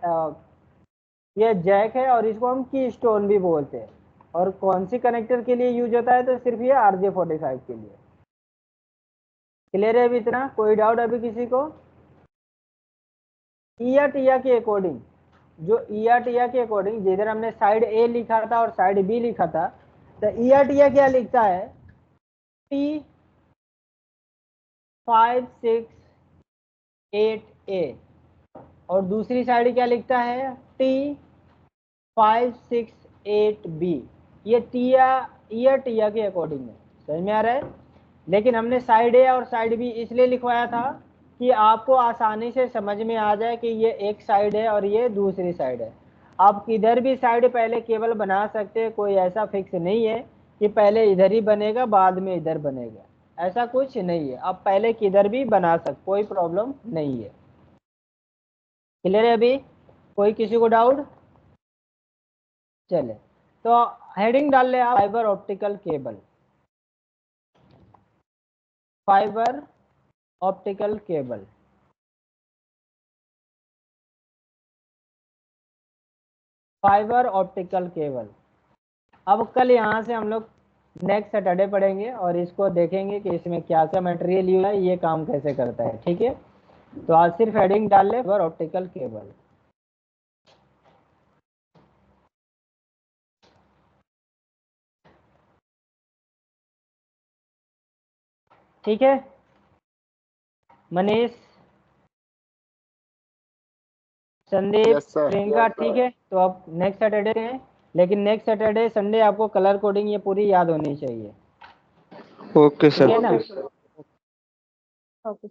ये जैक है और इसको हम की स्टोन भी बोलते हैं। और कौन सी कनेक्टर के लिए यूज होता है, तो सिर्फ ये RJ45 के लिए। क्लियर है अभी इतना? कोई डाउट अभी किसी को? ईया टिया के अकॉर्डिंग, जो ईया टिया के अकॉर्डिंग जिधर हमने साइड ए लिखा था और साइड बी लिखा था, तो ईया टिया क्या लिखता है, T568A और दूसरी साइड क्या लिखता है, T568B। ये ईयर टिया के अकॉर्डिंग है, समझ में आ रहा है? लेकिन हमने साइड ए और साइड बी इसलिए लिखवाया था कि आपको आसानी से समझ में आ जाए कि ये एक साइड है और ये दूसरी साइड है। आप किधर भी साइड पहले केबल बना सकते हैं, कोई ऐसा फिक्स नहीं है कि पहले इधर ही बनेगा बाद में इधर बनेगा, ऐसा कुछ नहीं है। आप पहले किधर भी बना सकते, कोई प्रॉब्लम नहीं है। क्लियर है अभी? कोई किसी को डाउट? चले तो हेडिंग डाल ले आप, fibre optical cable. Fibre optical cable, fibre optical cable. अब कल यहाँ से हम लोग नेक्स्ट सैटरडे पढ़ेंगे और इसको देखेंगे कि इसमें क्या क्या मटेरियल यूज है, ये काम कैसे करता है। ठीक है, तो आज सिर्फ हेडिंग डाल ले फाइबर ऑप्टिकल केबल। ठीक है मनीष, संदीप, यस सर। प्रियंका, ठीक है। तो अब नेक्स्ट सैटरडे हैं, लेकिन नेक्स्ट सैटरडे संडे आपको कलर कोडिंग ये पूरी याद होनी चाहिए। ओके ठीक है सर। ना? ओके।